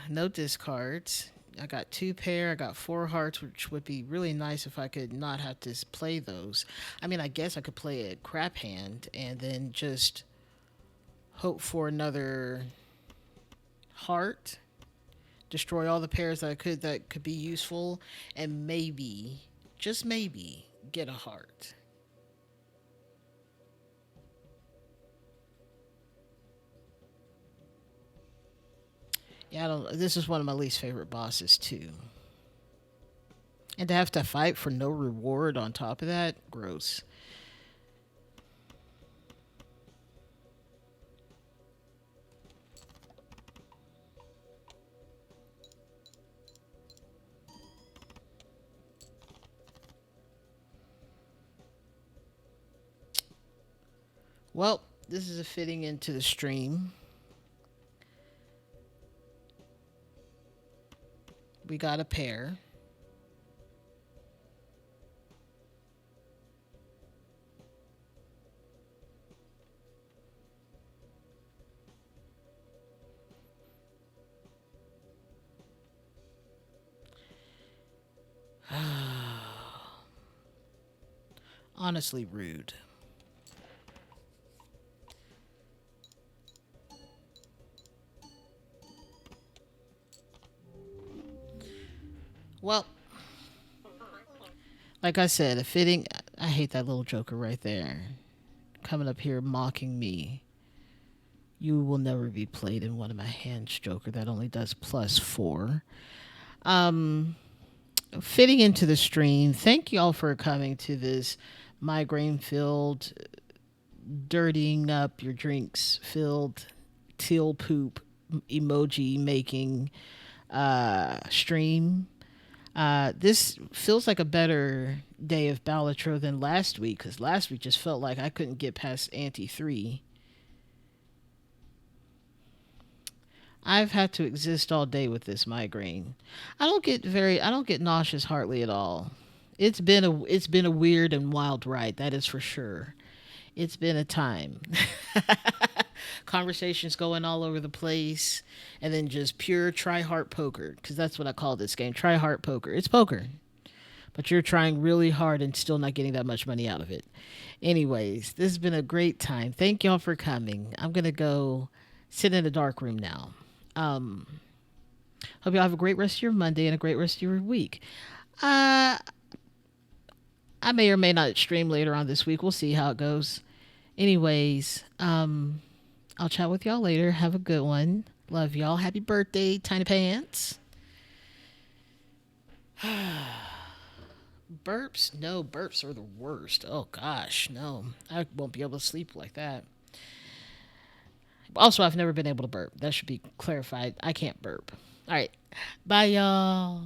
No discards. I got two pair. I got four hearts, which would be really nice if I could not have to play those. I mean, I guess I could play a crap hand and then just hope for another heart, destroy all the pairs that could be useful, and maybe, just maybe, get a heart. Yeah, I don't. This is one of my least favorite bosses too, and to have to fight for no reward on top of that, gross. Well, this is a fitting into the stream. We got a pair. Honestly, rude. Well, like I said, a fitting. I hate that little joker right there. Coming up here mocking me. You will never be played in one of my hands, Joker. That only does +4. Um, Fitting into the stream. Thank you all for coming to this migraine filled, dirtying up your drinks filled, teal poop emoji making stream. This feels like a better day of Balatro than last week because last week just felt like I couldn't get past Ante 3. I've had to exist all day with this migraine. I don't get nauseous hardly at all. It's been a weird and wild ride, that is for sure. It's been a time. Conversations going all over the place and then just pure try hard poker because that's what I call this game. Try hard poker. It's poker, but you're trying really hard and still not getting that much money out of it. Anyways, this has been a great time. Thank y'all for coming. I'm going to go sit in a dark room now. Um, Hope y'all have a great rest of your Monday and a great rest of your week. Uh, I may or may not stream later on this week. We'll see how it goes. Anyways, I'll chat with y'all later. Have a good one. Love y'all. Happy birthday, Tiny Pants. Burps? No, burps are the worst. Oh gosh, no. I won't be able to sleep like that. Also, I've never been able to burp. That should be clarified. I can't burp. All right. Bye, y'all.